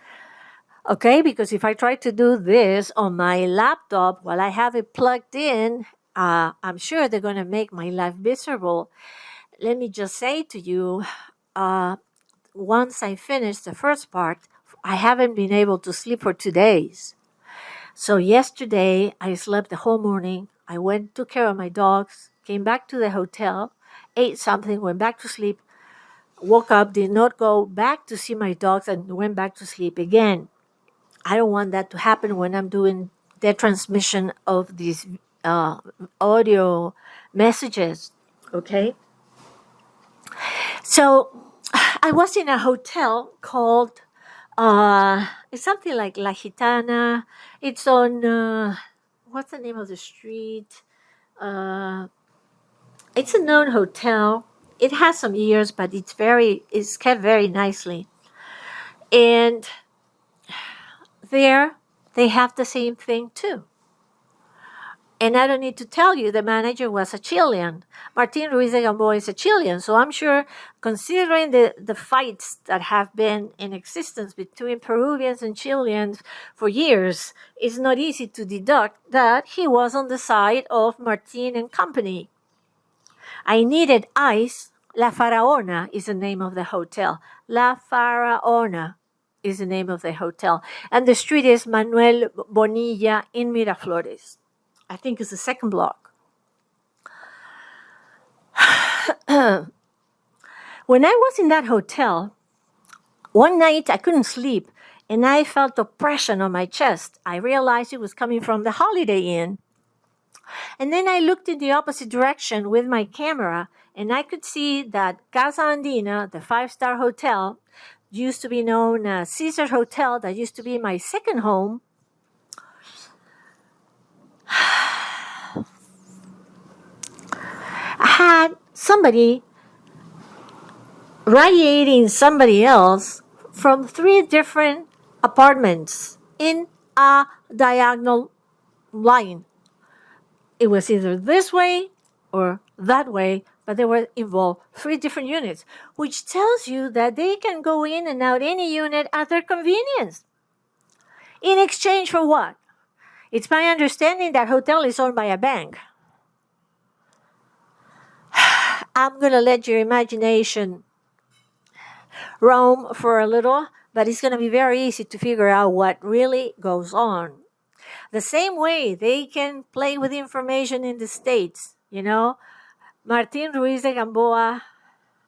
Okay, because if I try to do this on my laptop while I have it plugged in, I'm sure they're going to make my life miserable. Let me just say to you, once I finish the first part, I haven't been able to sleep for 2 days. So yesterday, I slept the whole morning. I went, took care of my dogs, came back to the hotel, ate something, went back to sleep, woke up, did not go back to see my dogs, and went back to sleep again. I don't want that to happen when I'm doing the transmission of these audio messages, okay? So I was in a hotel called, it's something like La Gitana. It's on, what's the name of the street? It's a known hotel. It has some years, but it's kept very nicely. And there, they have the same thing too. And I don't need to tell you, the manager was a Chilean. Martín Ruiz de Gamboa is a Chilean. So I'm sure, considering the fights that have been in existence between Peruvians and Chileans for years, it's not easy to deduct that he was on the side of Martín and company. I needed ice. La Faraona is the name of the hotel. La Faraona is the name of the hotel. And the street is Manuel Bonilla in Miraflores. I think it's the second block. When I was in that hotel, one night I couldn't sleep and I felt oppression on my chest. I realized it was coming from the Holiday Inn. And then I looked in the opposite direction with my camera and I could see that Casa Andina, the 5-star hotel, used to be known as Caesar Hotel, that used to be my second home, had somebody radiating somebody else from 3 different apartments in a diagonal line. It was either this way or that way, but they were involved 3 different units, which tells you that they can go in and out any unit at their convenience. In exchange for what? It's my understanding that hotel is owned by a bank. I'm going to let your imagination roam for a little, but it's going to be very easy to figure out what really goes on. The same way they can play with information in the States, you know, Martín Ruiz de Gamboa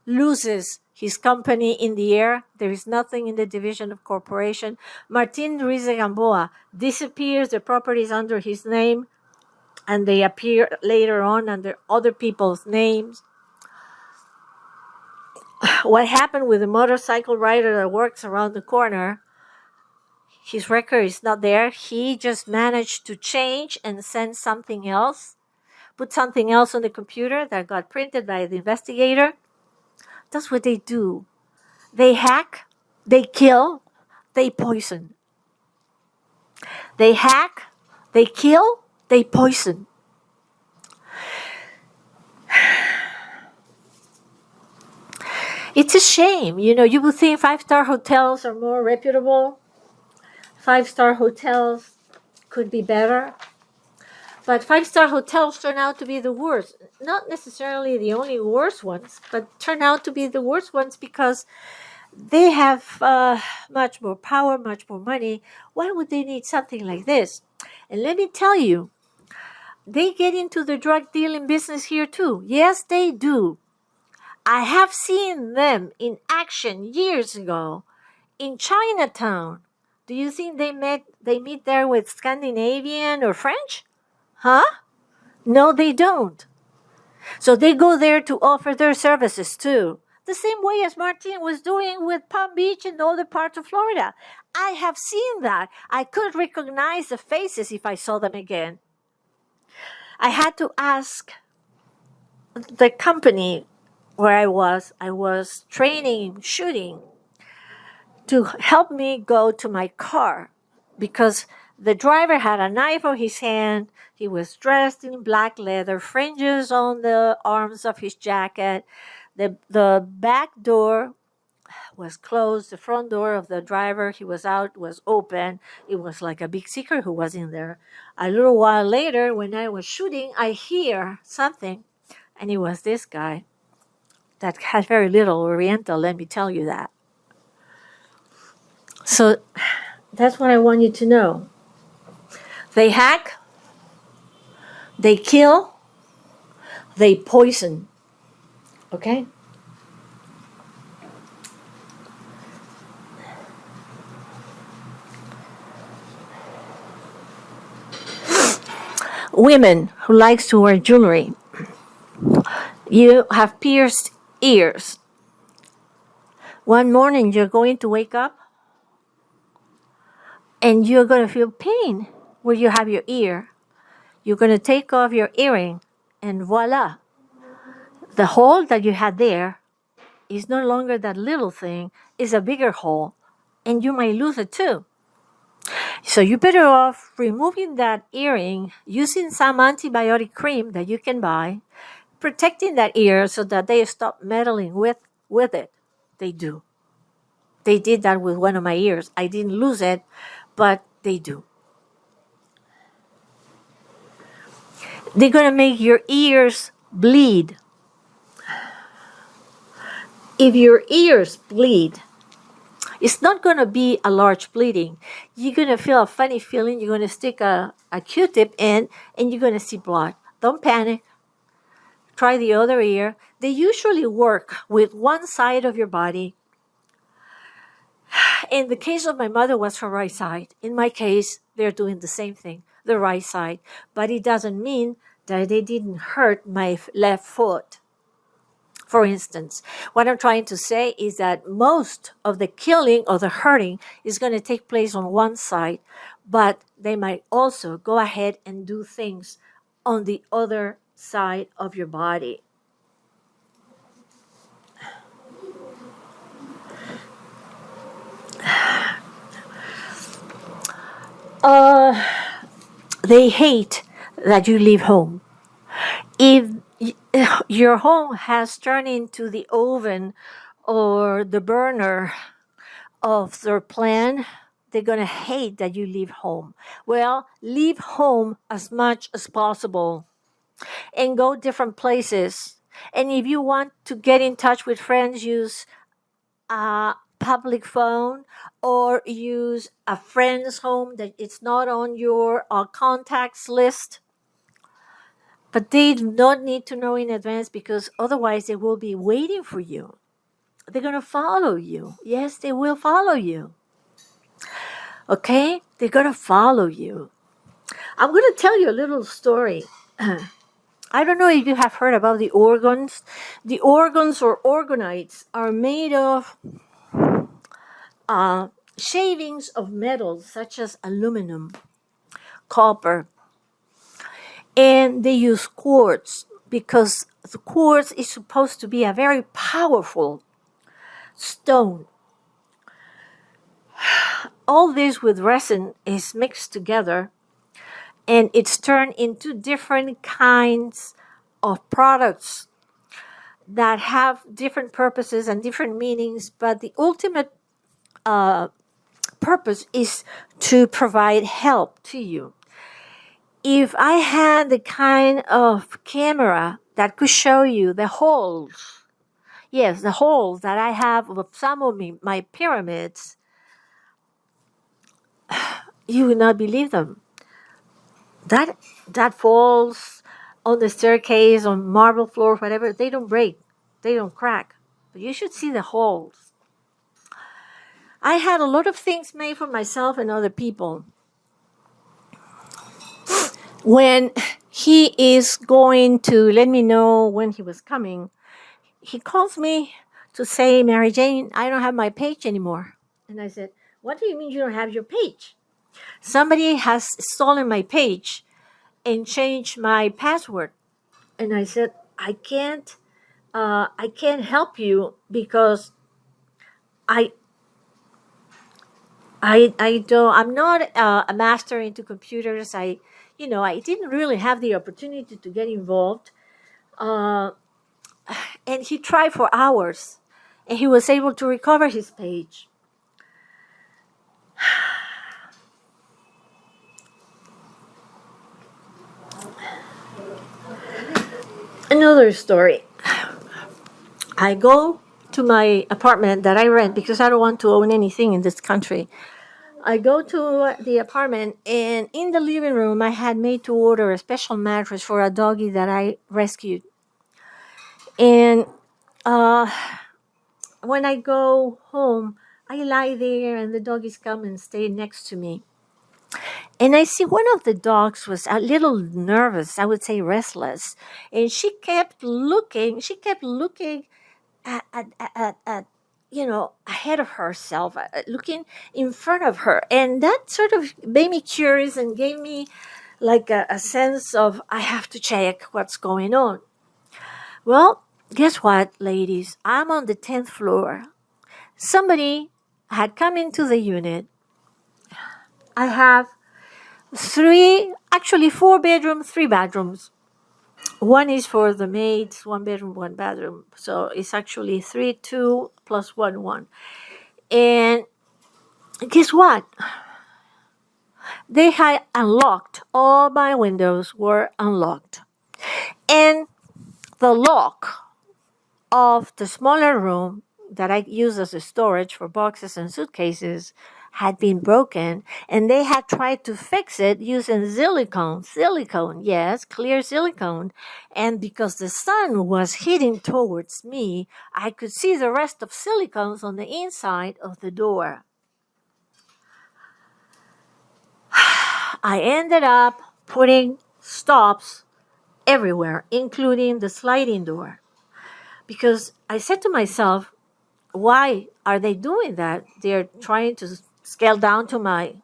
loses his company in the air. There is nothing in the division of corporation. Martín Ruiz de Gamboa disappears, the properties under his name, and they appear later on under other people's names. What happened with the motorcycle rider that works around the corner? His record is not there. He just managed to change and send something else, put something else on the computer that got printed by the investigator. That's what they do. They hack, they kill, they poison. They hack, they kill, they poison. It's a shame. You would think five-star hotels are more reputable. Five-star hotels could be better. But five-star hotels turn out to be the worst. Not necessarily the only worst ones, but turn out to be the worst ones because they have much more power, much more money. Why would they need something like this? And let me tell you, they get into the drug dealing business here too. Yes, they do. I have seen them in action years ago in Chinatown. Do you think they meet there with Scandinavian or French? Huh? No, they don't. So they go there to offer their services too. The same way as Martín was doing with Palm Beach and other parts of Florida. I have seen that. I could recognize the faces if I saw them again. I had to ask the company where I was training, shooting, to help me go to my car because the driver had a knife on his hand. He was dressed in black leather, fringes on the arms of his jacket. The back door was closed. The front door of the driver, he was out, was open. It was like a big secret who was in there. A little while later, when I was shooting, I hear something, and it was this guy that had very little Oriental, let me tell you that. So that's what I want you to know. They hack, they kill, they poison. Okay? Women who likes to wear jewelry. You have pierced ears. One morning you're going to wake up and you're going to feel pain where you have your ear. You're going to take off your earring and voila. The hole that you had there is no longer that little thing, it's a bigger hole, and you might lose it too. So you're better off removing that earring, using some antibiotic cream that you can buy, protecting that ear so that they stop meddling with it. They do. They did that with one of my ears. I didn't lose it, but they do. They're going to make your ears bleed. If your ears bleed, it's not going to be a large bleeding. You're going to feel a funny feeling. You're going to stick a Q-tip in, and you're going to see blood. Don't panic. Try the other ear. They usually work with one side of your body. In the case of my mother, was her right side. In my case, they're doing the same thing, the right side. But it doesn't mean that they didn't hurt my left foot. For instance, what I'm trying to say is that most of the killing or the hurting is going to take place on one side, but they might also go ahead and do things on the other side of your body. They hate that you leave home. If your home has turned into the oven or the burner of their plan, they're going to hate that you leave home. Well, leave home as much as possible and go different places. And if you want to get in touch with friends, use a public phone or use a friend's home that it's not on your contacts list. But they do not need to know in advance because otherwise they will be waiting for you. They're going to follow you. Yes, they will follow you. Okay? They're going to follow you. I'm going to tell you a little story. I don't know if you have heard about the organs. The organs or organites are made of shavings of metals such as aluminum, copper, and they use quartz because the quartz is supposed to be a very powerful stone. all this with resin is mixed together, and it's turned into different kinds of products that have different purposes and different meanings, but the ultimate purpose is to provide help to you. If I had the kind of camera that could show you the holes, yes, the holes that I have of some of my pyramids, you would not believe them. That falls on the staircase, on marble floor, whatever, they don't break, they don't crack. But you should see the holes. I had a lot of things made for myself and other people. When he is going to let me know when he was coming, he calls me to say, Mary Jane, I don't have my page anymore. And I said, what do you mean you don't have your page? Somebody has stolen my page and changed my password. And I said, I can't help you because I I'm not a master into computers. I didn't really have the opportunity to get involved. And he tried for hours, and he was able to recover his page. Another story. I go to my apartment that I rent because I don't want to own anything in this country. I go to the apartment, and in the living room, I had made to order a special mattress for a doggy that I rescued. And when I go home, I lie there, and the doggies come and stay next to me. And I see one of the dogs was a little nervous, I would say restless. And she kept looking at ahead of herself, looking in front of her. And that sort of made me curious and gave me like a sense of, I have to check what's going on. Well, guess what, ladies? I'm on the 10th floor. Somebody had come into the unit. I have 4 bedrooms, 3 bedrooms. One is for the maids, 1 bedroom, 1 bathroom. So it's actually 3, 2 plus 1, 1. And guess what? They had unlocked. All my windows were unlocked. And the lock of the smaller room that I use as a storage for boxes and suitcases had been broken, and they had tried to fix it using silicone, yes, clear silicone. And because the sun was hitting towards me, I could see the rest of silicones on the inside of the door. I ended up putting stops everywhere, including the sliding door, because I said to myself, why are they doing that? They're trying to scale down to my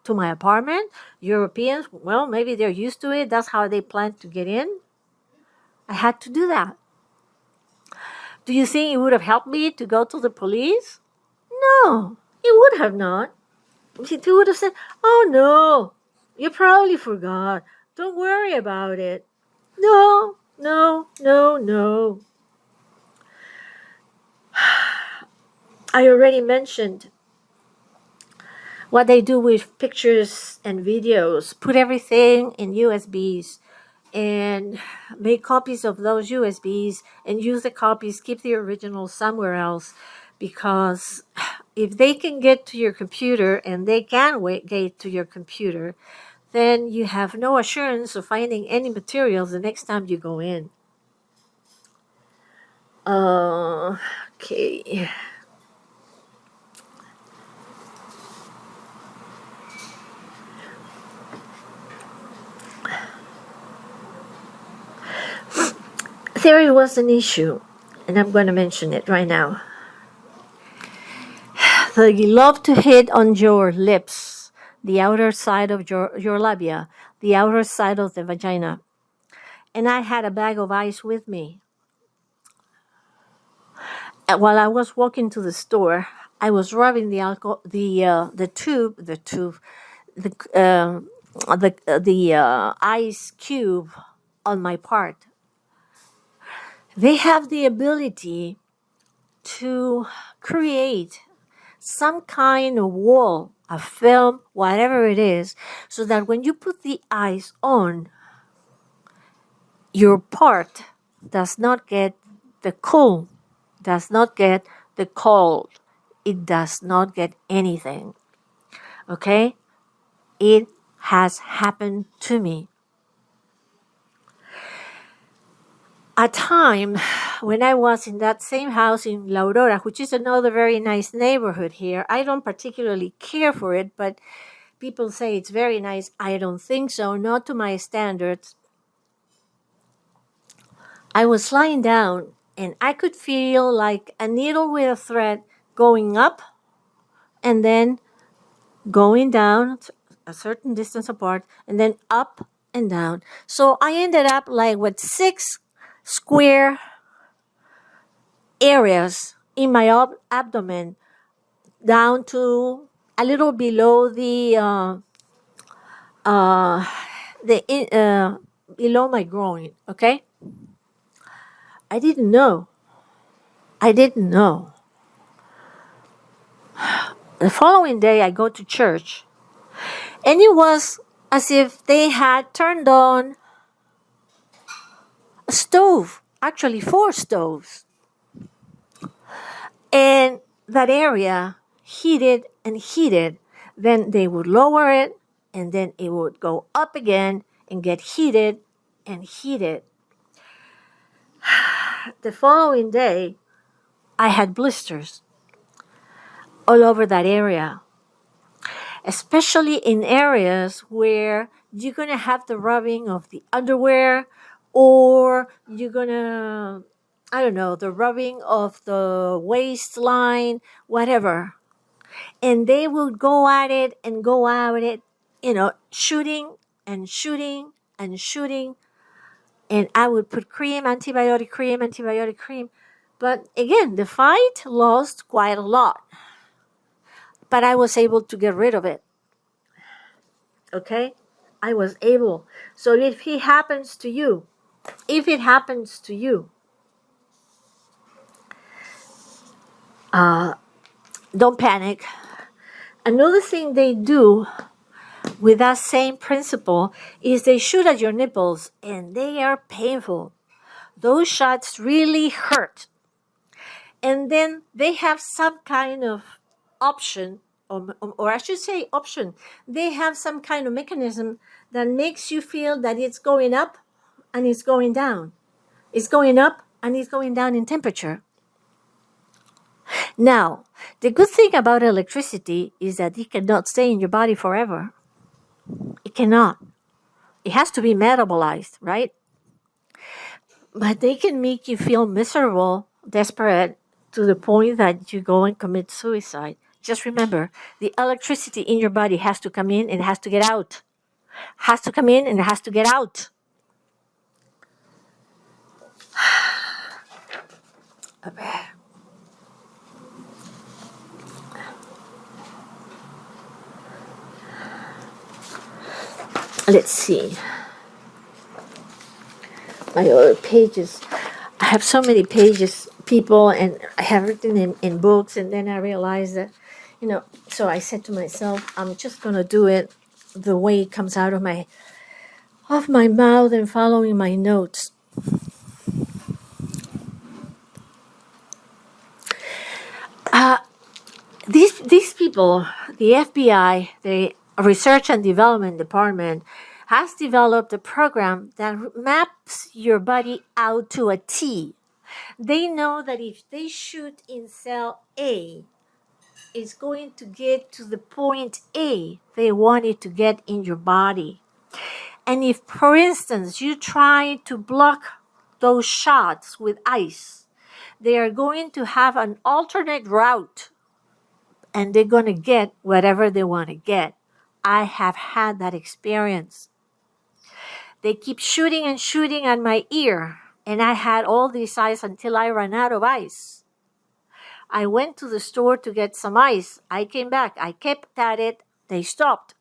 apartment. Europeans, well, maybe they're used to it. That's how they plan to get in. I had to do that. Do you think it would have helped me to go to the police? No, it would have not. It would have said, oh no, you probably forgot. Don't worry about it. No. I already mentioned what they do with pictures and videos. Put everything in USBs and make copies of those USBs and use the copies, keep the original somewhere else, because if they can get to your computer, and they can get to your computer, then you have no assurance of finding any materials the next time you go in. Okay. There was an issue, and I'm going to mention it right now. You love to hit on your lips, the outer side of your labia, the outer side of the vagina. And I had a bag of ice with me. while I was walking to the store, I was rubbing the ice cube on my part. They have the ability to create some kind of wall, a film, whatever it is, so that when you put the ice on, your part does not get the cold, does not get the cold. It does not get anything. Okay? It has happened to me. A time when I was in that same house in La Aurora, which is another very nice neighborhood here. I don't particularly care for it, but people say it's very nice. I don't think so, not to my standards. I was lying down and I could feel like a needle with a thread going up and then going down a certain distance apart and then up and down. So I ended up like with 6 square areas in my abdomen down to a little below below my groin. Okay, I didn't know. I didn't know. The following day, I go to church, and it was as if they had turned on a stove. Actually, 4 stoves, and that area heated and heated. Then they would lower it, and then it would go up again and get heated and heated. The following day, I had blisters all over that area, especially in areas where you're going to have the rubbing of the underwear, or you're going to, I don't know, the rubbing of the waistline, whatever. And they would go at it and go at it, shooting and shooting and shooting. And I would put cream, antibiotic cream. But again, the fight lost quite a lot. But I was able to get rid of it. Okay? I was able. So if it happens to you, don't panic. Another thing they do with that same principle is they shoot at your nipples, and they are painful. Those shots really hurt. And then they have some kind of option, or I should say option. They have some kind of mechanism that makes you feel that it's going up and it's going down. It's going up and it's going down in temperature. Now, the good thing about electricity is that it cannot stay in your body forever. It cannot. It has to be metabolized, right? But they can make you feel miserable, desperate, to the point that you go and commit suicide. Just remember, the electricity in your body has to come in and has to get out. Has to come in and has to get out. Let's see. My other pages. I have so many pages, people, and I have written in books, and then I realized that, so I said to myself, I'm just going to do it the way it comes out of my mouth and following my notes. These people, the FBI, the Research and Development Department, has developed a program that maps your body out to a T. They know that if they shoot in cell A, it's going to get to the point A they want it to get in your body. And if, for instance, you try to block those shots with ice, they are going to have an alternate route, and they're going to get whatever they want to get. I have had that experience. They keep shooting and shooting at my ear, and I had all these ice until I ran out of ice. I went to the store to get some ice. I came back. I kept at it. They stopped.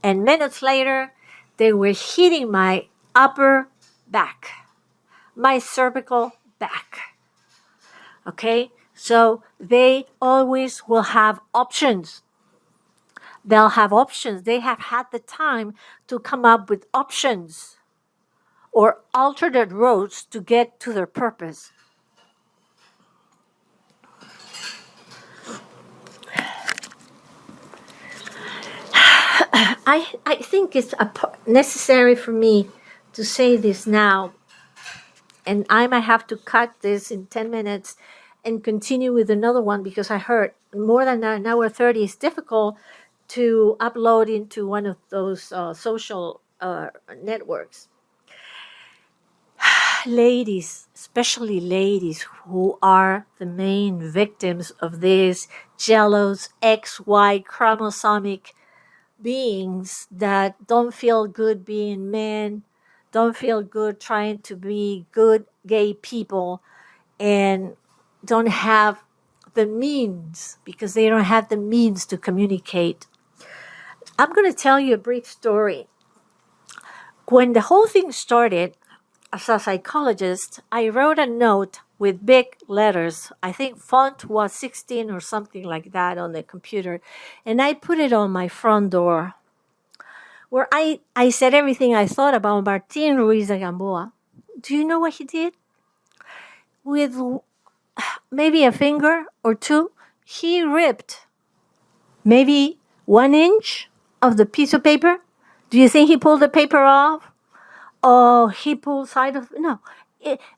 And minutes later, they were hitting my upper back, my cervical back. Okay? So they always will have options. They'll have options. They have had the time to come up with options or alternate roads to get to their purpose. I think it's necessary for me to say this now, and I might have to cut this in 10 minutes and continue with another one because I heard more than an hour 30 is difficult to upload into one of those social networks. Ladies, especially ladies who are the main victims of this jealous XY chromosomic beings that don't feel good being men, don't feel good trying to be good gay people, and don't have the means because they don't have the means to communicate. I'm going to tell you a brief story. When the whole thing started, as a psychologist, I wrote a note with big letters. I think font was 16 or something like that on the computer. And I put it on my front door where I said everything I thought about Martín Ruiz de Gamboa. Do you know what he did? With maybe a finger or two, he ripped maybe 1 inch of the piece of paper. Do you think he pulled the paper off? Oh, he pulled side of, no.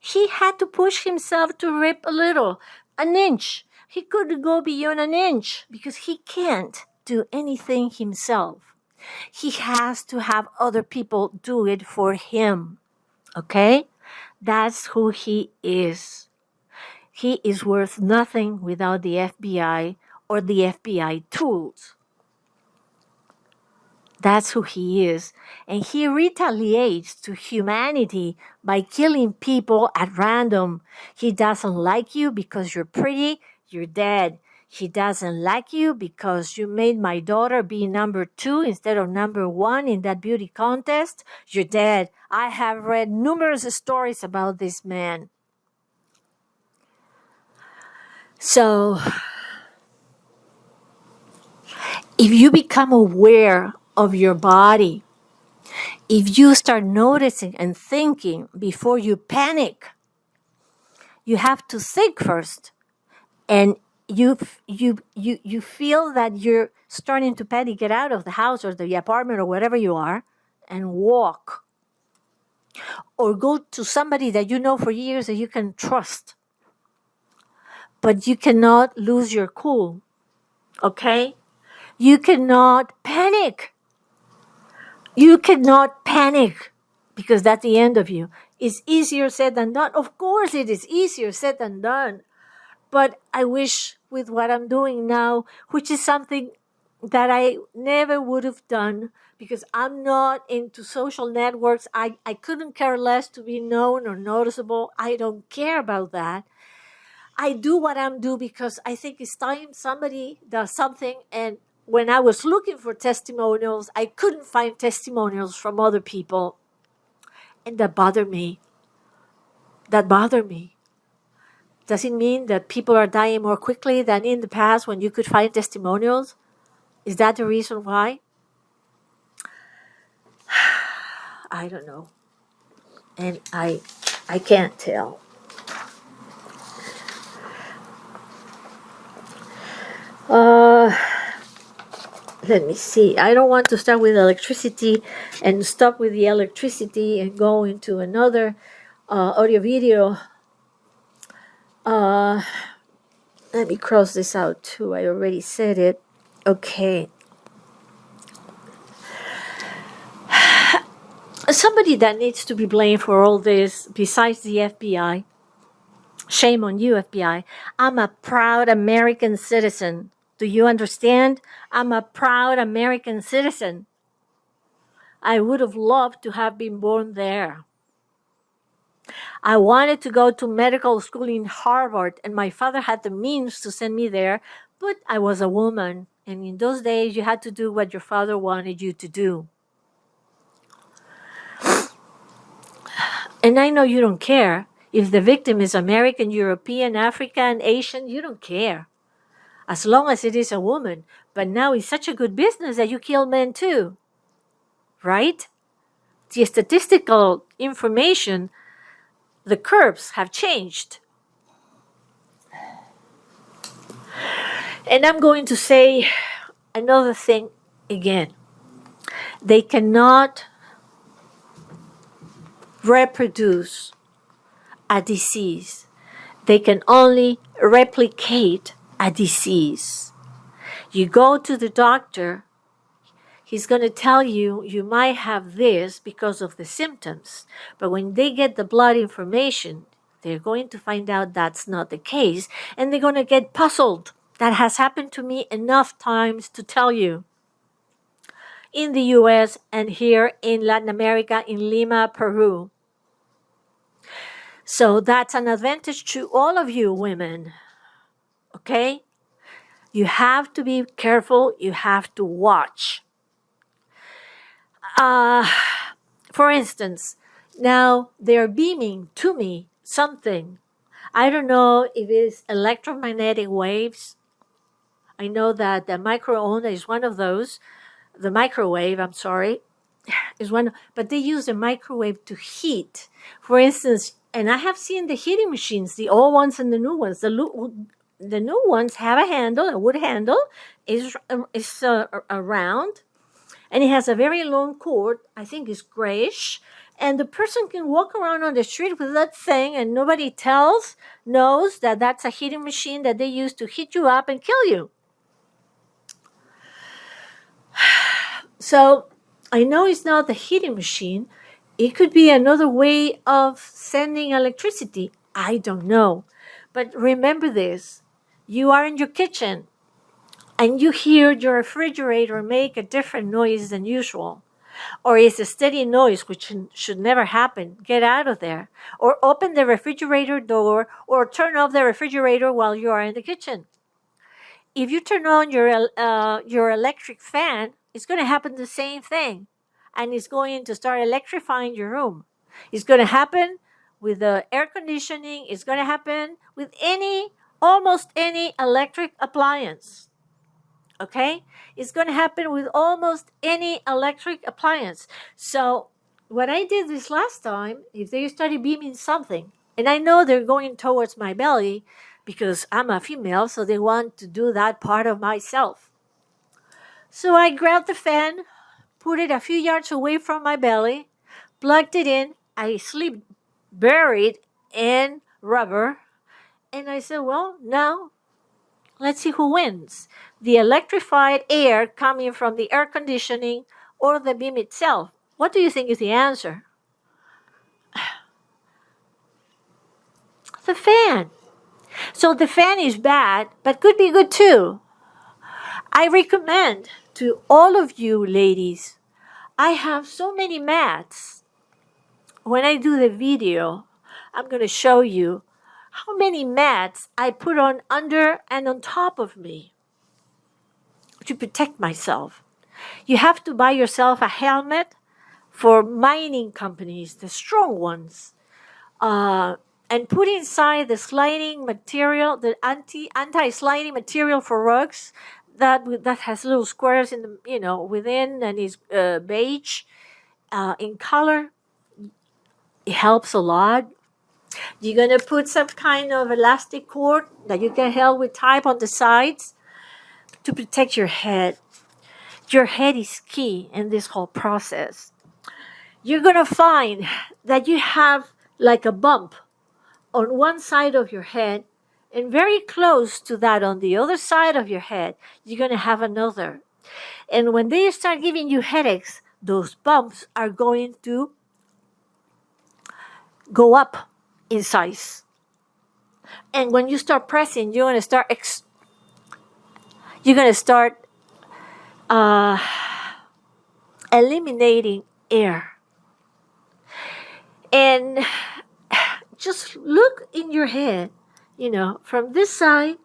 He had to push himself to rip a little, 1 inch. He couldn't go beyond 1 inch because he can't do anything himself. He has to have other people do it for him. Okay? That's who he is. He is worth nothing without the FBI or the FBI tools. That's who he is. And he retaliates to humanity by killing people at random. He doesn't like you because you're pretty, you're dead. He doesn't like you because you made my daughter be number 2 instead of number 1 in that beauty contest. You're dead. I have read numerous stories about this man. So, if you become aware of your body, if you start noticing and thinking before you panic, you have to think first. And you feel that you're starting to panic, get out of the house or the apartment or wherever you are and walk. Or go to somebody that you know for years that you can trust. But you cannot lose your cool, okay? You cannot panic. You cannot panic because that's the end of you. It's easier said than done. Of course it is easier said than done. But I wish with what I'm doing now, which is something that I never would have done because I'm not into social networks. I couldn't care less to be known or noticeable. I don't care about that. I do what I'm doing because I think it's time somebody does something. And when I was looking for testimonials, I couldn't find testimonials from other people. And that bothered me. That bothered me. Does it mean that people are dying more quickly than in the past when you could find testimonials? Is that the reason why? I don't know. And I can't tell. Let me see. I don't want to start with electricity and stop with the electricity and go into another audio video. Let me cross this out too. I already said it. Okay. Somebody that needs to be blamed for all this, besides the FBI, shame on you, FBI. I'm a proud American citizen. Do you understand? I'm a proud American citizen. I would have loved to have been born there. I wanted to go to medical school in Harvard, and my father had the means to send me there, but I was a woman, and in those days you had to do what your father wanted you to do. And I know you don't care. If the victim is American, European, African, Asian, you don't care. As long as it is a woman. But now it's such a good business that you kill men too. Right? The statistical information, the curves have changed. And I'm going to say another thing again. They cannot reproduce a disease. They can only replicate a disease. You go to the doctor, he's going to tell you you might have this because of the symptoms. But when they get the blood information, they're going to find out that's not the case, and they're going to get puzzled. That has happened to me enough times to tell you. In the US and here in Latin America, in Lima, Peru. So that's an advantage to all of you women. Okay? You have to be careful. You have to watch. For instance, now they're beaming to me something. I don't know if it's electromagnetic waves. I know that the microonde is one of those. The microwave, I'm sorry, is one, but they use the microwave to heat. For instance, and I have seen the heating machines, the old ones and the new ones. The new ones have a handle, a wood handle, is round, and it has a very long cord. I think it's grayish, and the person can walk around on the street with that thing, and nobody knows that that's a heating machine that they use to heat you up and kill you. So I know it's not the heating machine. It could be another way of sending electricity. I don't know. But remember this. You are in your kitchen and you hear your refrigerator make a different noise than usual. Or it's a steady noise, which should never happen. Get out of there. Or open the refrigerator door or turn off the refrigerator while you are in the kitchen. If you turn on your electric fan, it's going to happen the same thing. And it's going to start electrifying your room. It's going to happen with the air conditioning. It's going to happen with almost any electric appliance. Okay? It's going to happen with almost any electric appliance. So what I did this last time, if they started beaming something, and I know they're going towards my belly because I'm a female, so they want to do that part of myself. So I grabbed the fan, put it a few yards away from my belly, plugged it in. I sleep buried in rubber. And I said, well, now let's see who wins. The electrified air coming from the air conditioning or the beam itself. What do you think is the answer? The fan. So the fan is bad, but could be good too. I recommend to all of you ladies, I have so many mats. When I do the video, I'm going to show you how many mats I put on under and on top of me to protect myself. You have to buy yourself a helmet for mining companies, the strong ones, and put inside the sliding material, the anti-sliding material for rugs that has little squares in the within and is beige in color. It helps a lot. You're gonna put some kind of elastic cord that you can help with type on the sides to protect your head. Your head is key in this whole process. You're gonna find that you have like a bump on one side of your head, and very close to that on the other side of your head, you're going to have another. And when they start giving you headaches, those bumps are going to go up in size. And when you start pressing, you're going to start eliminating air. And just look in your head, from this side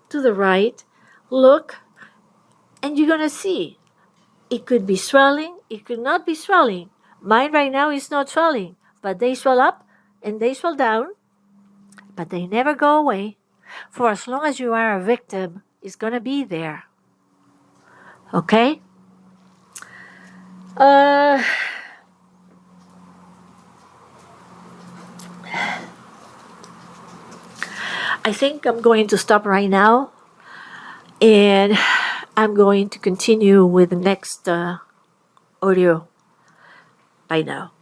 to the right, look, and you're going to see. It could be swelling, it could not be swelling. Mine right now is not swelling, but they swell up and they swell down, but they never go away. For as long as you are a victim, it's going to be there. Okay? I think I'm going to stop right now, and I'm going to continue with the next audio by now.